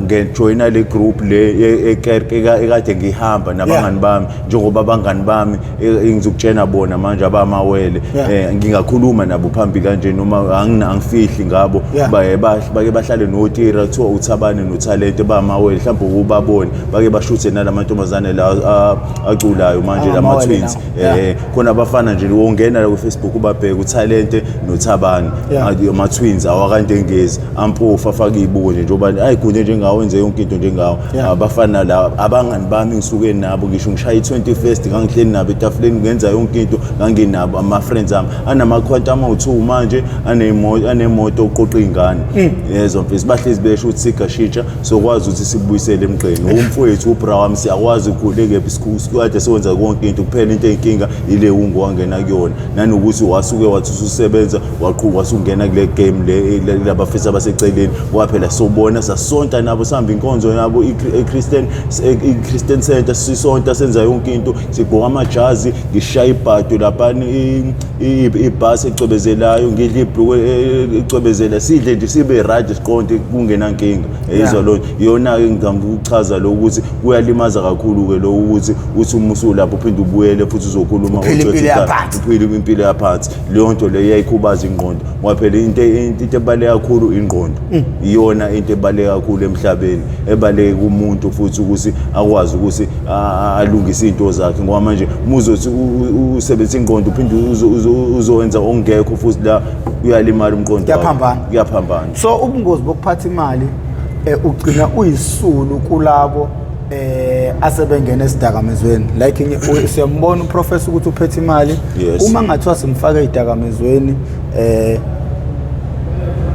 ngejoyina le group le ekade ngihamba nabangani bami njengoba abangani bami engizokutshena bona manje abamawele ngingakhuluma nabo phambili kanje noma angifihli ngabo bake bahlale notira kuthiwa uThabane noThalente bamawele mhlawumbe ukubabona bake bashuthe nalamantombazane la aculayo manje lama twins khona abafana nje wongena la ku Facebook ubabheke uThalente noThabane ama twins awakante ngezi ampofa afaka ibuko nje njoba ayigunye njengawo enze yonke into njengawo abafana la abangani bami ngisuke nabo ngisho ngishaya i21st ngangihleli nabo etafuleni ngenza yonke into nganginabo ama friends ami anamakhwanta ama2 manje anemoto oqoqa ingane yezo mfethu bahlezi besho ukuthi sigashintsha sokwazi ukuthi sibuyisele emqeni umfowethu ubra wami siyakwazi ukukhuleka esikade sewenza konke into kuphela into enkinga ile ungu wangena kuyona nanokuthi wasuke wathi ususebenza waqhubeka wasungena kule game le labafisa abaseceleni waphela sobona sasonta nabo sihamba inkonzo nabo i-Christian Center sisonta senza yonke into sigqoka amajazi ngishaya ibhato lapha ibhasi ecobezelayo ngidla ibhuku ecobezela sidle nje sibe right siqonde kungena nkinga yizwa lo yona ngikuchaza lo ukuthi kuyalimaza kakhulu ke lo ukuthi umusu lapho uphinde ubuyele futhi uzokhuluma uphile impilo yaphansi leyo nto le iyayikhubaza ingqondo waphela into ebaleka kakhulu ingqondo iyona into ebaleka kakhulu emhlabeni ebaleke kumuntu futhi ukuthi akwazi ukuthi alungise into zakhe ngoba manje umuzothi usebenzisa ingqondo uphinde uzowenza ongekho futhi la uyalimala umqondo kuyaphambana
so ubungozi bokuphatha imali ugcina uyisulu kulabo asebengena esidakamizweni like siyambona uprofessor ukuthi uphethe imali uma ngathiwa simfaka ezidakamizweni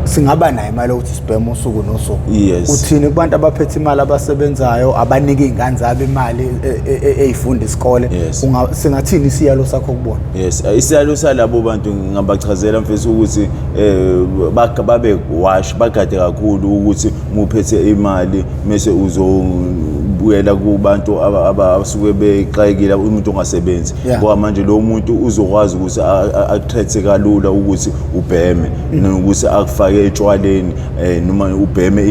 singaba nayo imali ukuthi sibheme usuku nosuku uthini kubantu abaphethe imali abasebenzayo abanika izingane zabo imali ezifunda isikole singathini isiyalo sakho kubona
isiyalo salabo bantu ngingabachazela mfethu ukuthi babe wash bagade kakhulu ukuthi muphethe imali mase ngibuyela kubantu abasuke beqayekile umuntu ongasebenzi ngoba manje lo muntu uzokwazi ukuthi akuthethe kalula ukuthi ubheme nokuthi akufake etshwaleni noma ubheme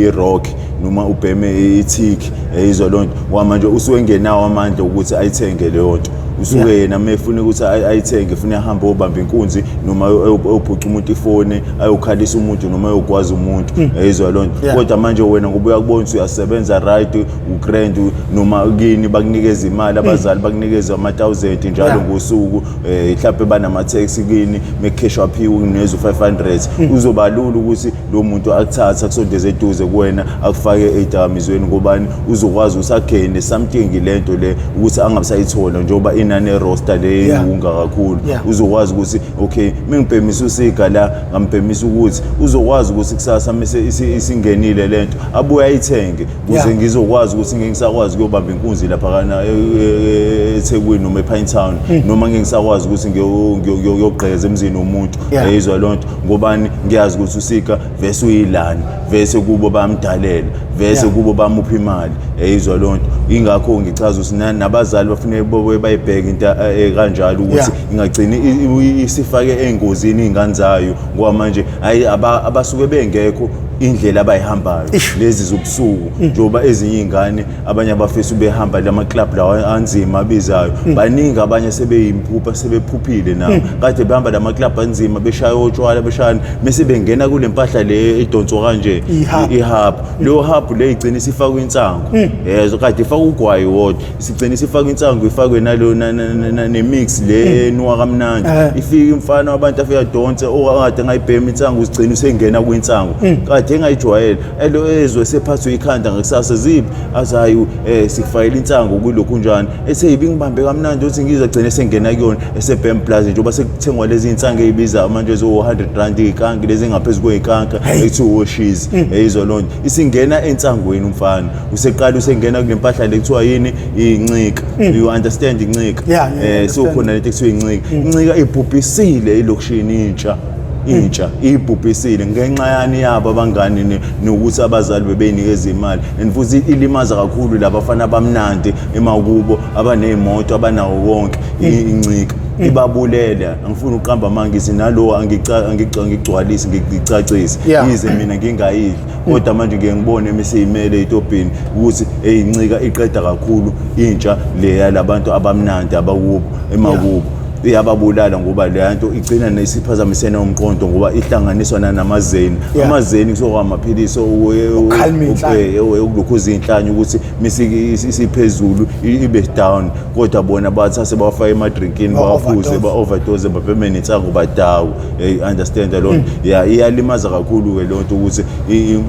irock noma ubheme ithiki izolonto ngoba manje usuke engenawo amandla ukuthi ayithenge leyo nto usuke yena mefuna ukuthi ayithenge ufuna ahambe obamba inkunzi noma ayobhuca umuntu ifone ayokhalisa umuntu noma ayokwazi umuntu izwa lonto kodwa manje wena ngoba uyakubona ukuthi uyasebenza right ugrand noma kini bakunikeza imali abazali bakunikeza ama1000 njalo ngosuku mhlawumbe banama taxi kini mekheshwa phi unezo 500 uzobalula ukuthi lo muntu akuthatha akusondeze eduze kuwena akufake edakamizweni ngobani uzokwazi usakhene something lento le ukuthi angabisayithola njengoba inane roster le unga kakhulu uzokwazi ukuthi okay mengibhemisa usika la ngambhemisa ukuthi uzokwazi ukuthi kusasa mase isingenile lento abuye ayithenge ukuze ngizokwazi ukuthi ngisakwazi ukuyobamba inkunzi lapha kana eThekwini noma ePinetown noma ngisakwazi ukuthi ngiyogqeza emzini womuntu ayizwa lonto ngobani ngiyazi ukuthi usika vese uyilani vese kubo bamdalela vese kubo bamupha imali ayizwa lonto ingakho ngichaza ukuthi nabazali bafanele bobe bayibheke into kanjalo ukuthi ingagcini isifake engozini ingane zayo ngoba manje abasuke bengekho indlela abayihambayo lezi zobusuku njoba ezinye izingane abanye abafisa ubehamba lama club lawa anzima abizayo baningi abanye sebeyimpupha sebephuphile nawo kade behamba lama club anzima beshaya otshwala beshana bese bengena kule mpahla le idonso kanje ihub lo hub le igcina isifaka insango yezo kade ifaka ugwayi wodwa isigcina isifaka insango ifakwe nalo nemix le nuwa kamnandi ifika imfana abantu afika donse okade ngayibhema insango usigcina usengena kwinsango engayijwayele elo ezwe sephathwe ikhanda ngakusasa ziphi azayo sikufayela insango kulokhu njani eseyibi ngibambe kamnandi uthi ngizagcina sengena kuyona esebhem plus njengoba sekuthengwa lezi insango ezibiza manje zo 100 ikanka lezi ngaphezulu kweyikanka ethu washes izolonto isingena ensangweni umfana useqala usengena kule mpahla le kuthiwa yini incika you understand incika so khona lento ekuthiwa incika ibhubhisile ilokushini intsha ibhubhisile ngenxa yani yabo abangani nokuthi abazali bebenikeza imali and futhi ilimaza kakhulu labafana bamnandi emakubo abanezimoto abanawo wonke incika ibabulela angifuni uqamba mangisi nalo angigcwalisi ngicacise yize mina ngingayidli kodwa manje ngiyengibona emiseyimele etopini ukuthi incika iqeda kakhulu intsha le yalabantu abamnandi abakubo emakubo iyababulala ngoba le nto igcina nesiphazamisene umqondo ngoba ihlanganiswa namazeni amazeni kuzokuba amaphiliso ukulokhuza inhlanya ukuthi isiphezulu ibe down kodwa bona bathatha sebafaka emadrinkini bawaphuze ba-overdose baphe nensango badawu understand lo iyalimaza kakhulu ke lonto ukuthi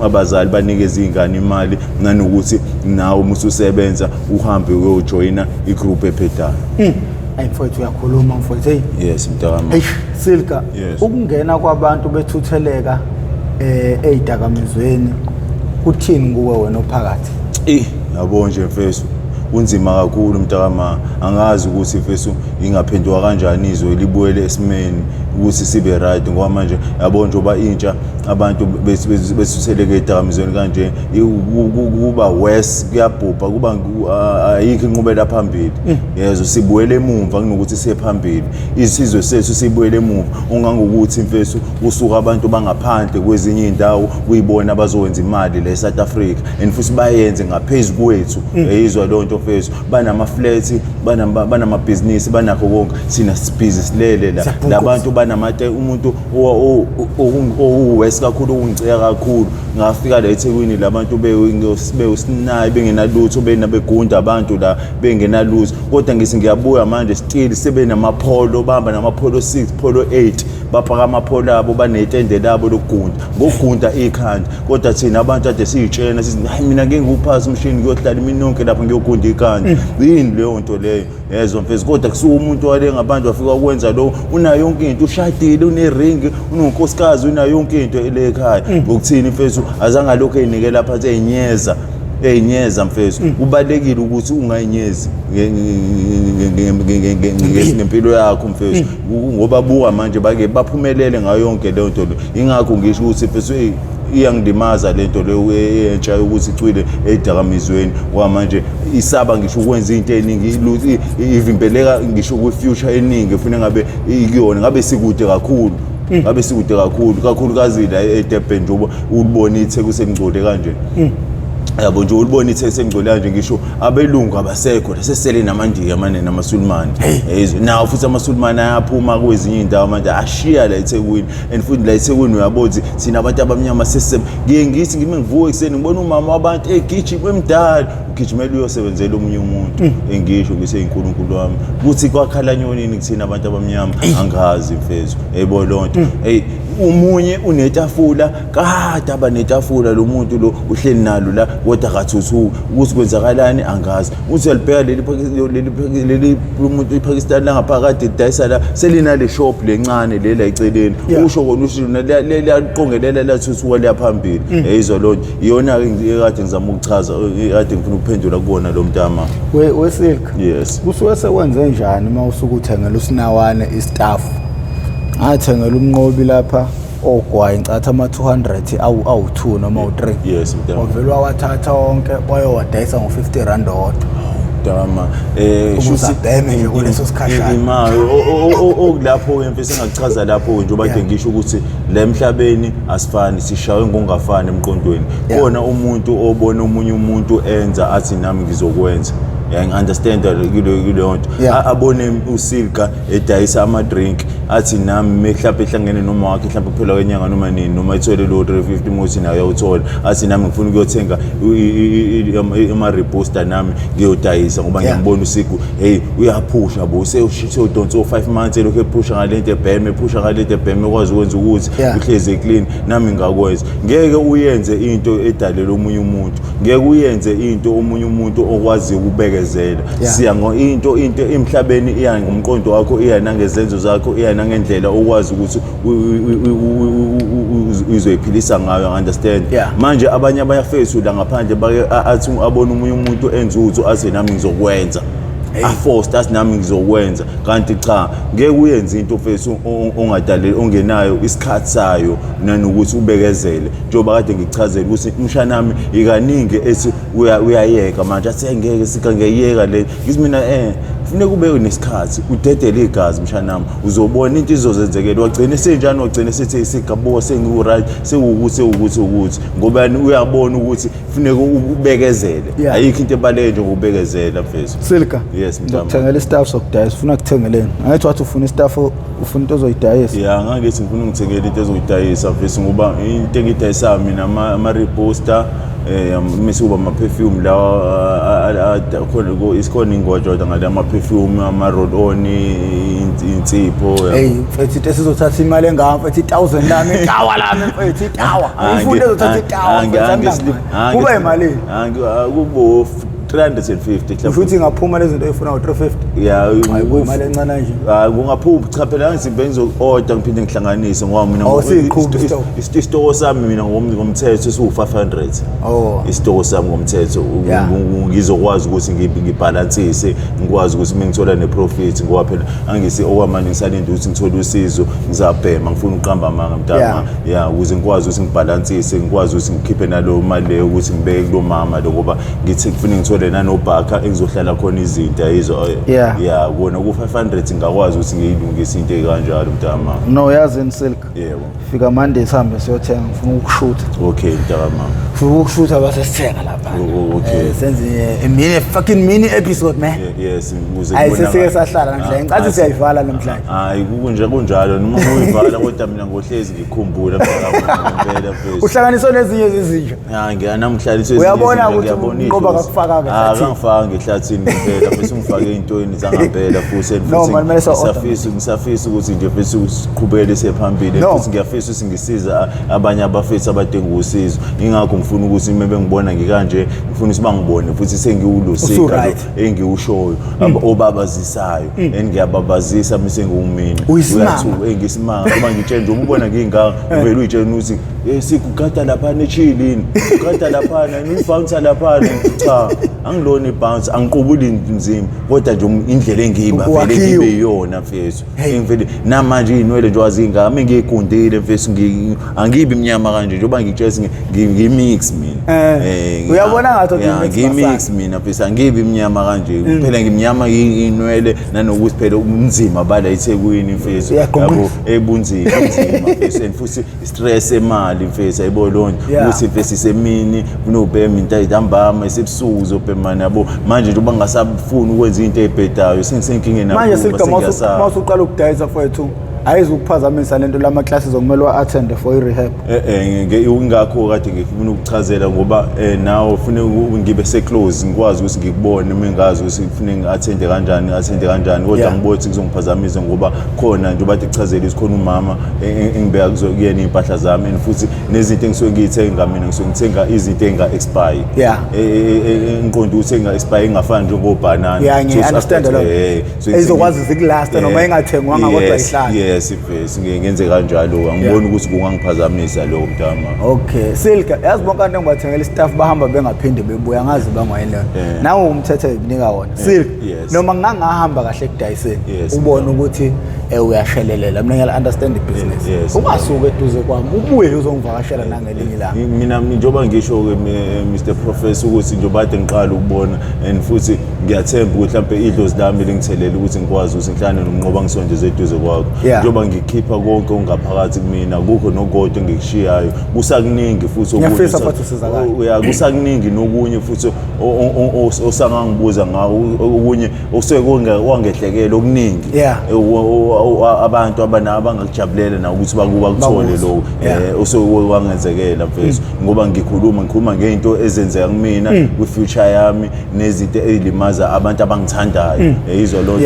abazali banikeza izingane imali nanokuthi nawe mususebenza uhambe uyojoyina igroup ephedana
mfowethu uyakhuluma mfowethu
yes mntakama
Silka ukungena kwabantu bethutheleka ezidakamizweni kuthini kuwe wena ophakathi
yabo nje mfethu kunzima kakhulu mntakama angazi ukuthi mfethu ingaphendwa kanjani izwe libuyele esimeni ukuthi sibe right ngoba manje yabo njoba intsha abantu besutheleke edakamizweni kanje kuba worse kuyabhubha kuba ayikho inqubela phambili yezo sibuyele emuva kunokuthi siye phambili isizwe sethu sibuyele emuva ungangokuthi mfethu usuka abantu bangaphandle kwezinye indawo kuyibona abazowenza imali la eSouth Africa and futhi bayenze ngaphezulu kwethu eyizwa lonto mfethu banama flats banama business banakho konke sina busy silele la labantu banamate umuntu owes kakhulu ungiceka kakhulu ngafika la eThekwini labantu bewusinayi bengenalutho benabegunda abantu la bengenalutho kodwa ngisingiyabuya manje still sebe namapholo bamba namapholo 6 pholo 8 baphaka amapholo abo banetende labo lokugunda ngokugunda ikhanda kodwa thina abantu ade siyitshena sithi hayi mina ngeke nguphaza umshini ngiyohlala iminonke lapha ngiyogunda ikhanda yini leyo nto leyo yezo mfethu kodwa kusuka umuntu wale ngabantu wafika ukwenza lo unayo yonke into ushadile unering unonkosikazi unayo yonke into ele ekhaya ngokuthini mfethu azange lokho enikela phansi eyinyeza mfethu kubalekile ukuthi ungayinyezi ngempilo yakho mfethu ngoba buka manje bake baphumelele ngayo yonke leyo nto ingakho ngisho ukuthi mfethu iyangidimaza lento leyo entsha ukuthi icwile edakamizweni kwamanje isaba ngisho ukwenza into eningi ivimbeleka ngisho kwi-future eningi ufuna ngabe ikuyona ngabe sikude kakhulu ngabe sikude kakhulukazi la eDurban nje ulibona itheku sengcole kanje yabo nje ulibona itheku sengcole kanje ngisho abelungu abasekho sesele namandiya manje namaSulumane yezwe nawo futhi amaSulumane ayaphuma kwezinye indawo manje ashiya la eThekwini and futhi la eThekwini uyabona sina abantu abamnyama ngiye ngithi ngivuke ekseni ngibona umama wabantu egijima emdala ugijimela uyosebenzela omunye umuntu engisho ngiseyinkulunkulu wami kuthi kwakhala nyonini kuthina abantu abamnyama angazi mfethu yebo lonto umunye unetafula kade abanetafula lo muntu lo uhleli nalo la kodwa kathuthu ukuthi kwenzakalani angazi uthi alibheka leli umuntu ePakistan la ngaphakathi idayisa la selina le shop lencane lela eceleni usho kona usho liyaqongelela lathuthu wale phambili yizwa lonto iyona ekade ngizama ukuchaza ekade ngifuna ukuphendula kubona lo mntama
wesilk
yes
kusuke sekwenze njani mawusuka uthengela usinawane istaff ngathengela umnqobi lapha ogwayi ngicatha ama200 awu2 noma u3
yes mntama
ovela wathatha wonke wayowadayisa ngo50 odwa
dama
shuthi deme nje kuleso sikhashana
imali okulapho emfisa engachaza lapho nje obade ngisho ukuthi la emhlabeni asifani sishawe ngongafani emqondweni khona umuntu obona omunye umuntu enza athi nami ngizokwenza understand kule nto abone uSilka edayisa ama drink athi nami mhlawumbe ehlangene noma wakhe mhlawumbe kuphela kwenyanga noma nini noma ithole lo 350 muthi nayo uyawuthola athi nami ngifuna ukuyothenga ama reposter nami ngiyodayisa ngoba ngiyambona uSiku uyaphusha bo useyodonsa 5 months lokho ephusha ngalento ebheme ukwazi ukwenza ukuthi uhleze clean nami ngakwenza ngeke uyenze into edalela omunye umuntu ngeke uyenze into omunye umuntu okwazi ukubeka siya into emhlabeni iya ngomqondo wakho iya nangezenzo zakho iya nangendlela okwazi ukuthi uzoyiphilisa ngayo understand manje abanye abayafethu la ngaphandle athi abona umunye umuntu enzuthu athi nami ngizokwenza aforced as nami ngizokwenza kanti cha ngeke uyenze into mfethu ongadaleli ongenayo isikhathi sayo nanokuthi ubekezele njengoba kade ngichazela ukuthi umshana nami ikaningi ethi uyayeka manje athi ngeke sikangeyeka le ngithi mina kufuneka ube nesikhathi udedele igazi mshana nami uzobona into izozenzekela wagcina senjani wagcina sethi isigabuka sengiwu right sekuwukuthi ngoba uyabona ukuthi kufuneka ubekezele ayikho into ebaleke nje ngokubekezela mfethu
Silka
yes mntama
uthengela istaff sokudayisa ufuna ukuthengeleni angithi wathi ufuna istaff ufuna into ozoyidayisa
ngangithi ngifuna ngithengele into ezoyidayisa mfethu ngoba into engidayisa mina ama reposter mase kuba ama perfume lawa khona isikhona ingojwa ngale ama perfume ama roll on insipho
mfethu into esizothatha imali engaka mfethu 1000 lami itawa lami mfethu itawa ufuna ezothatha itawa kuba imali
kubo 350
futhi ngaphuma lezi zinto efuna ngo350 imali encane nje
kungaphuma cha phela ngizimbe ngizo-order ngiphinde ngihlanganise ngoba mina isitoko sami mina ngomthetho siwu500 isitoko sami ngomthetho ngizokwazi ukuthi ngibhalansise ngikwazi ukuthi mengithola neprofit ngoba phela angisi okwamanje ngisalinde ukuthi ngithole usizo ngizabhema ngifuna uqamba amanga mntama ukuze ngikwazi ukuthi ngibhalansise ngikwazi ukuthi ngikhiphe nalo mali leyo ukuthi ngibeke kulo mama ngoba ngithi ngifuna ngithole nanobhakha engizohlala khona izinto yizo kona ku500 ngakwazi ukuthi ngiyilungise into ekanjalo mntama
no yazi Silk
yebo
fika Monday sihambe siyothenga ngifuna ukushootha
okay mntama
ngifuna ukushootha base sithenga lapha senze fucking mini episode man
yes
muze kubona ayisike sahlala namhlanje ngicathi siyayivala namhlanje
hayi kunjalo noma uyivala kodwa mina ngohlezi ngikhumbula ngempela phezulu
uhlanganiswa nezinye izinto
ngiyanamhlalisa
uyabona ukuthi ngoba akufaka
ngifaka ngehlathini ngempela bese ngifake intweni zangempela futhi ngisafisa ukuthi nje bese siqhubele sephambili futhi ngiyafisa ukuthi ngisiza abanye abafethu abadinga usizo ingakho ngifuna ukuthi mebe ngibona ngikanje ngifuna ukuthi bangibone futhi sengiwulusika engiwushoyo obabazisayo engiyababazisa mise ngumini uyathu engisimanga ngoba ngitshela nje ubona ngingaka uvela uyitshela ukuthi sikugada lapha nechilini ugada lapha nibounce lapha cha angilona ibounce angiqubuli inzima kodwa nje indlela engiba vele ngibe yiyona mfethu ngivele namanje inwele nje wazinga ngigundile mfethu angibi imnyama kanje njengoba ngitshela ngimix mina
uyabona ngathi
ngimix mina mfethu angibi imnyama kanje kuphela ngimnyama inwele nanokuthi phela umzima bala eThekwini mfethu yabo ebunzima mfethu futhi stress emali mfethu ayibona ukuthi mfethu isemini kunobhema into ayidambama esebusuku zobhemana yabo manje njengoba ngasafuni ukwenza into ebhedayo sengisenkingeni nakuba
manje sikama usuqala ukudayisa mfethu ayizukuphazamisa lento lama classes okumele wa-attend for i-rehab
ingakho kade ngifuna ukuchazela ngoba nawe ufune ngibe seclose ngikwazi ukuthi ngikubone mengazi ukuthi ufune ngi-attende kanjani kodwa ngibona ukuthi kuzongiphazamisa ngoba khona nje bathi kuchazela ukuthi khona umama engibeka kuyena iy'mpahla zami and futhi nezinto engisuke ngiyithenga mina ngisuke ngithenga izinto enga-expire ngiqonda ukuthi enga-expire engafani njengobhanana
ngi-understand lokho ezokwazi zikulasta noma engathengwanga kodwa ihlala
yes ngenze kanjalo angiboni ukuthi kungangiphazamisa lokho mntama
okay Silka yazi bonke abantu engibathengela istaff bahamba bengaphinde bebuya ngazi bangwayini nawe umthetho ebinika wona Silka noma ngangahamba kahle ekudayiseni ubone ukuthi uyashelelela mina ngiyala understand the business ungasuka eduze kwami ubuye uzongivakashela nangelinye ilanga
mina njengoba ngisho ke Mr Professor ukuthi njengoba ade ngiqala ukubona and futhi ngiyathemba ukuthi mhlawumbe idlozi lami lingithelele ukuthi ngikwazi ukuthi ngihlane nomnqoba ngisondeze eduze kwakho njengoba ngikhipha konke ongaphakathi kumina kukho nogodwa engikushiyayo kusakuningi futhi kusakuningi nokunye futhi osangangibuza ngawo okunye oseke wangehlekela okuningi abantu abangakujabulela na ukuthi bakuthole lo osewangenzekela mfethu ngoba ngikhuluma ngeinto ezenzeka kumina kwi-future yami nezinto ezilimaza abantu abangithandayo yizo lo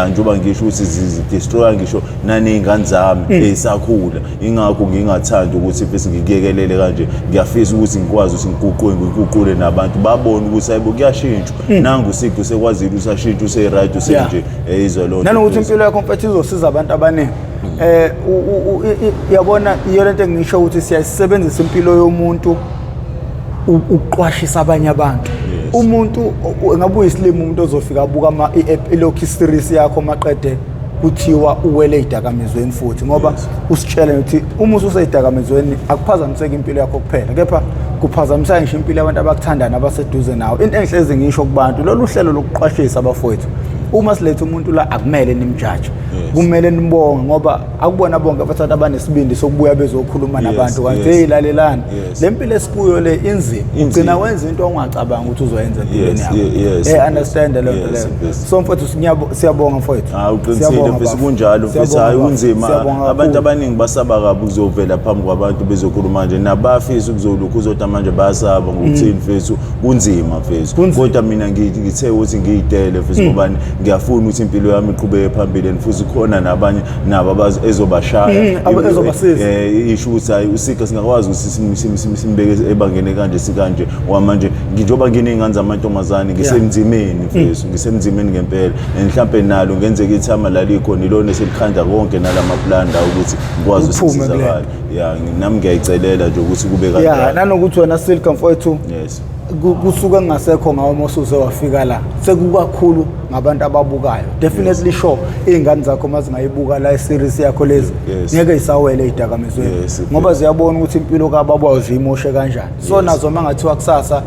njengoba ngisho ukuthi zidestroya ngisho naney'ngane zami ezisakhula ingakho ngingathandi ukuthi mfethu ngikuyekelele kanje ngiyafisa ukuthi ngikwazi ukuthi ngiguqule nabantu babone ukuthi hayibo kuyashintshwa nangu uSipho sekwazile usashintsha useright usenje yizo lo
nanokuthi impilo yakho mfethu izosiza abantu abaningi yabona iyo lento engisho ukuthi siyayisebenzisa impilo yomuntu ukuqwashisa abanye abantu umuntu ngabe uyisilimo umuntu ozofika abuka ilokhi series yakho maqede kuthiwa uwele idakamizweni futhi ngoba usitshela ukuthi uma ususeyidakamizweni akuphazamiseki impilo yakho kuphela kepha kuphazamisa ngisho impilo yabantu abakuthandana abaseduze nawe into engihlezi ngisho kubantu lolu hlelo lokuqwashisa abafowethu uma silethe umuntu la akumele nimjaje kumele nibonge ngoba akubona bonke abathathu abanesibindi sokubuya bezokhuluma nabantu kanti eyilalelana lempilo esikuyo le inzima ugcina wenza into ongacabanga ukuthi uzoyenza empilweni yakho understand le nto leyo so mfowethu siyabonga mfowethu
uqinisile mfethu kunjalo mfethu hayi unzima abantu abaningi basaba kabi ukuzovela phambi kwabantu bezokhuluma nje nabafisa ukuzolukha uzodwa manje bayasaba ngokuthini mfethu kunzima mfethu kodwa mina ngithe ukuthi ngiyidele mfethu ngoba ngiyafuna ukuthi impilo yami iqhubeke phambili futhi khona nabanye nabo ezobashaya isho ukuthi hayi uSika singakwazi ukuthi simbeke ebangene kanje sikanje manje njengoba nginengane zamantombazane ngisemzimeni mfethu ngisemzimeni ngempela mhlawumbe nalo ngenzeka ithama lalikhona ilona selikhanda konke nalamaplanda ukuthi ngikwazi ukusizakala nami ngiyayicelela nje ukuthi kube kanjalo
nanokuthi wena Silka mfowethu kusuka ngasekho ngawo mosuse wafika la sekukakhulu ngabantu ababukayo definitely sure izingane zakho mazingayibuka la series yakho lezi ngeke isawele idakamizweni ngoba ziyabona ukuthi impilo kababa uzimoshe kanjani so nazo mangathiwa kusasa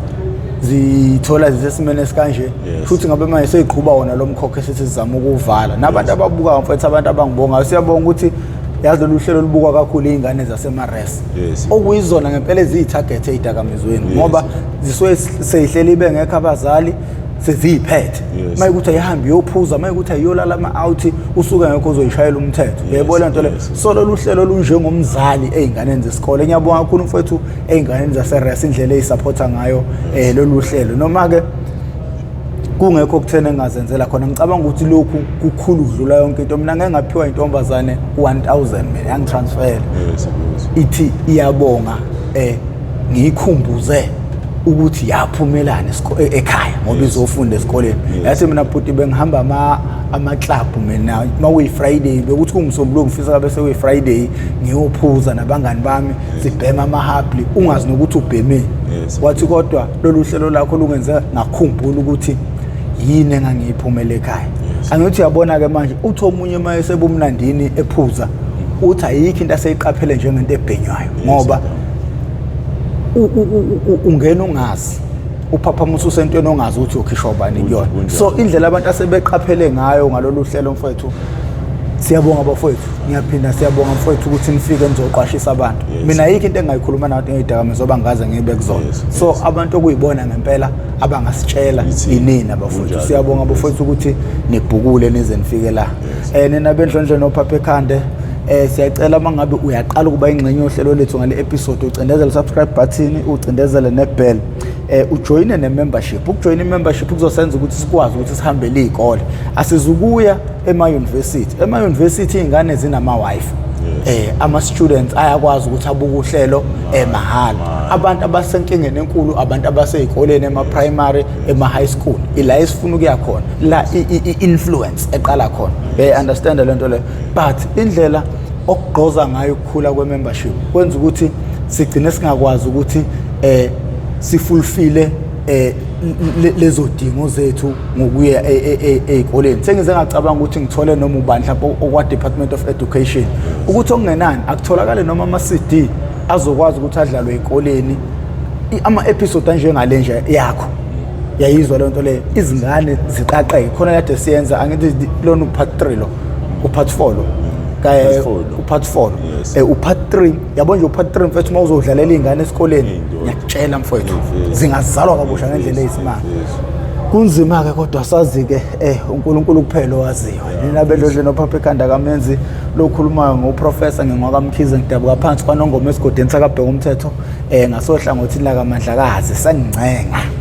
zithola zisesimene sikanje futhi ngabe manje seyiqhubha wona lo mkhokho esithi sizama ukuvala nabantu ababukayo mfethu abantu abangibonga siyabonga ukuthi yazi lolu hlelo lubukwa kakhulu izingane zasemares okuyizona ngempela eziyitarget ezidakamizweni ngoba zisuke seyihleli bengekho abazali seziphethe mayikuthi ayihamba iyophuza mayikuthi ayiyolala ama-out usuke ngekho uzoyishayela umthetho yebo lento le so lolu hlelo lunjengomzali ey'nganeni zesikole ngiyabonga kakhulu mfowethu ey'nganeni zaseres indlela eyisapotha ngayo lolu hlelo noma-ke kungekho okuthena engazenzela khona ngicabanga ukuthi lokhu kukhulu ukudlula yonke into mina ngeke ngaphiwa intombazane 1000 mina yangitransfera ithi iyabonga ngiyikhumbuze ukuthi yaphumelana ekhaya ngoba izofunda esikoleni yathi mina bhuti bengihamba ama-club mina makuyi-Friday bekuthi kungumsombuluko ngifisa kabe sekuyi-Friday ngiyophuza nabangani bami sibhema amahapli ungazi nokuthi ubheme wathi kodwa lolu hlelo lakho lungenze ngakhumbula ukuthi yini engangiyiphumela ekhaya angithi uyabona-ke manje uthi omunye uma esebumnandini ephuza uthi ayikho into aseyiqaphele njengento ebhenywayo ngoba ungena ungazi uphaphamusa usentweni ongazi ukuthi ukhishwa ubani kuyona so indlela abantu asebeqaphele ngayo ngalolu hlelo mfowethu siyabonga bafowethu ngiyaphinda siyabonga mfowethu ukuthi nifike nizoqwashisa abantu mina ayikho into engayikhuluma nabantu ngeyidakamizwa abangaze ngibe kuzona so abantu okuyibona ngempela abangasitshela inini abafowethu siyabonga bafowethu ukuthi nibhukule nize nifike la nina bendlondleni ophapha ekhande siyacela mangabe uyaqala ukuba ingxenye yohlelo lethu ngale episode ucindezele subscribe button ucindezele nebell ujoine ne-membership ukujoina i-membership kuzosenza ukuthi sikwazi ukuthi sihambele izikole asizukuya ema-university iy'ngane zinama-wifi ama-students ayakwazi ukuthi abuke uhlelo mahhala abantu abasenkingeni enkulu abantu abasey'koleni ema-primary ema-high school ila esifuna ukuya khona la i-influence eqala khona understand lento leyo but indlela okugqoza ngayo ukukhula kwe-membership kwenza ukuthi sigcine singakwazi ukuthi sifulfile lezo dingo zethu ngokuya ezikoleni sengize ngacabanga ukuthi ngithole noma ubani mhlawumbe okwa Department of Education ukuthi okungenani akutholakale noma ama-CD azokwazi ukuthi adlalwe ezikoleni ama-episode anjengale nje yakho yayizwa le nto le izingane ziqaqeke khona kade siyenza angithi lona upart 3 lo upart 4 lo upart 4 upart 3 yabo nje upart 3 mfethu uma uzodlalela izingane esikoleni ngiyakutshela mfethu zingazalwa kabusha ngendlela eyisimanga kunzima ke kodwa sazi ke uNkulunkulu kuphela owaziyo nina bedlodleni ophapha ekhanda kamenzi lokhulumayo ngoprofessor ngingwakamkhize ngidabuka phansi kwanongoma esigodeni sakabheka umthetho ngasohlangothini la kaMandlakazi sangcenga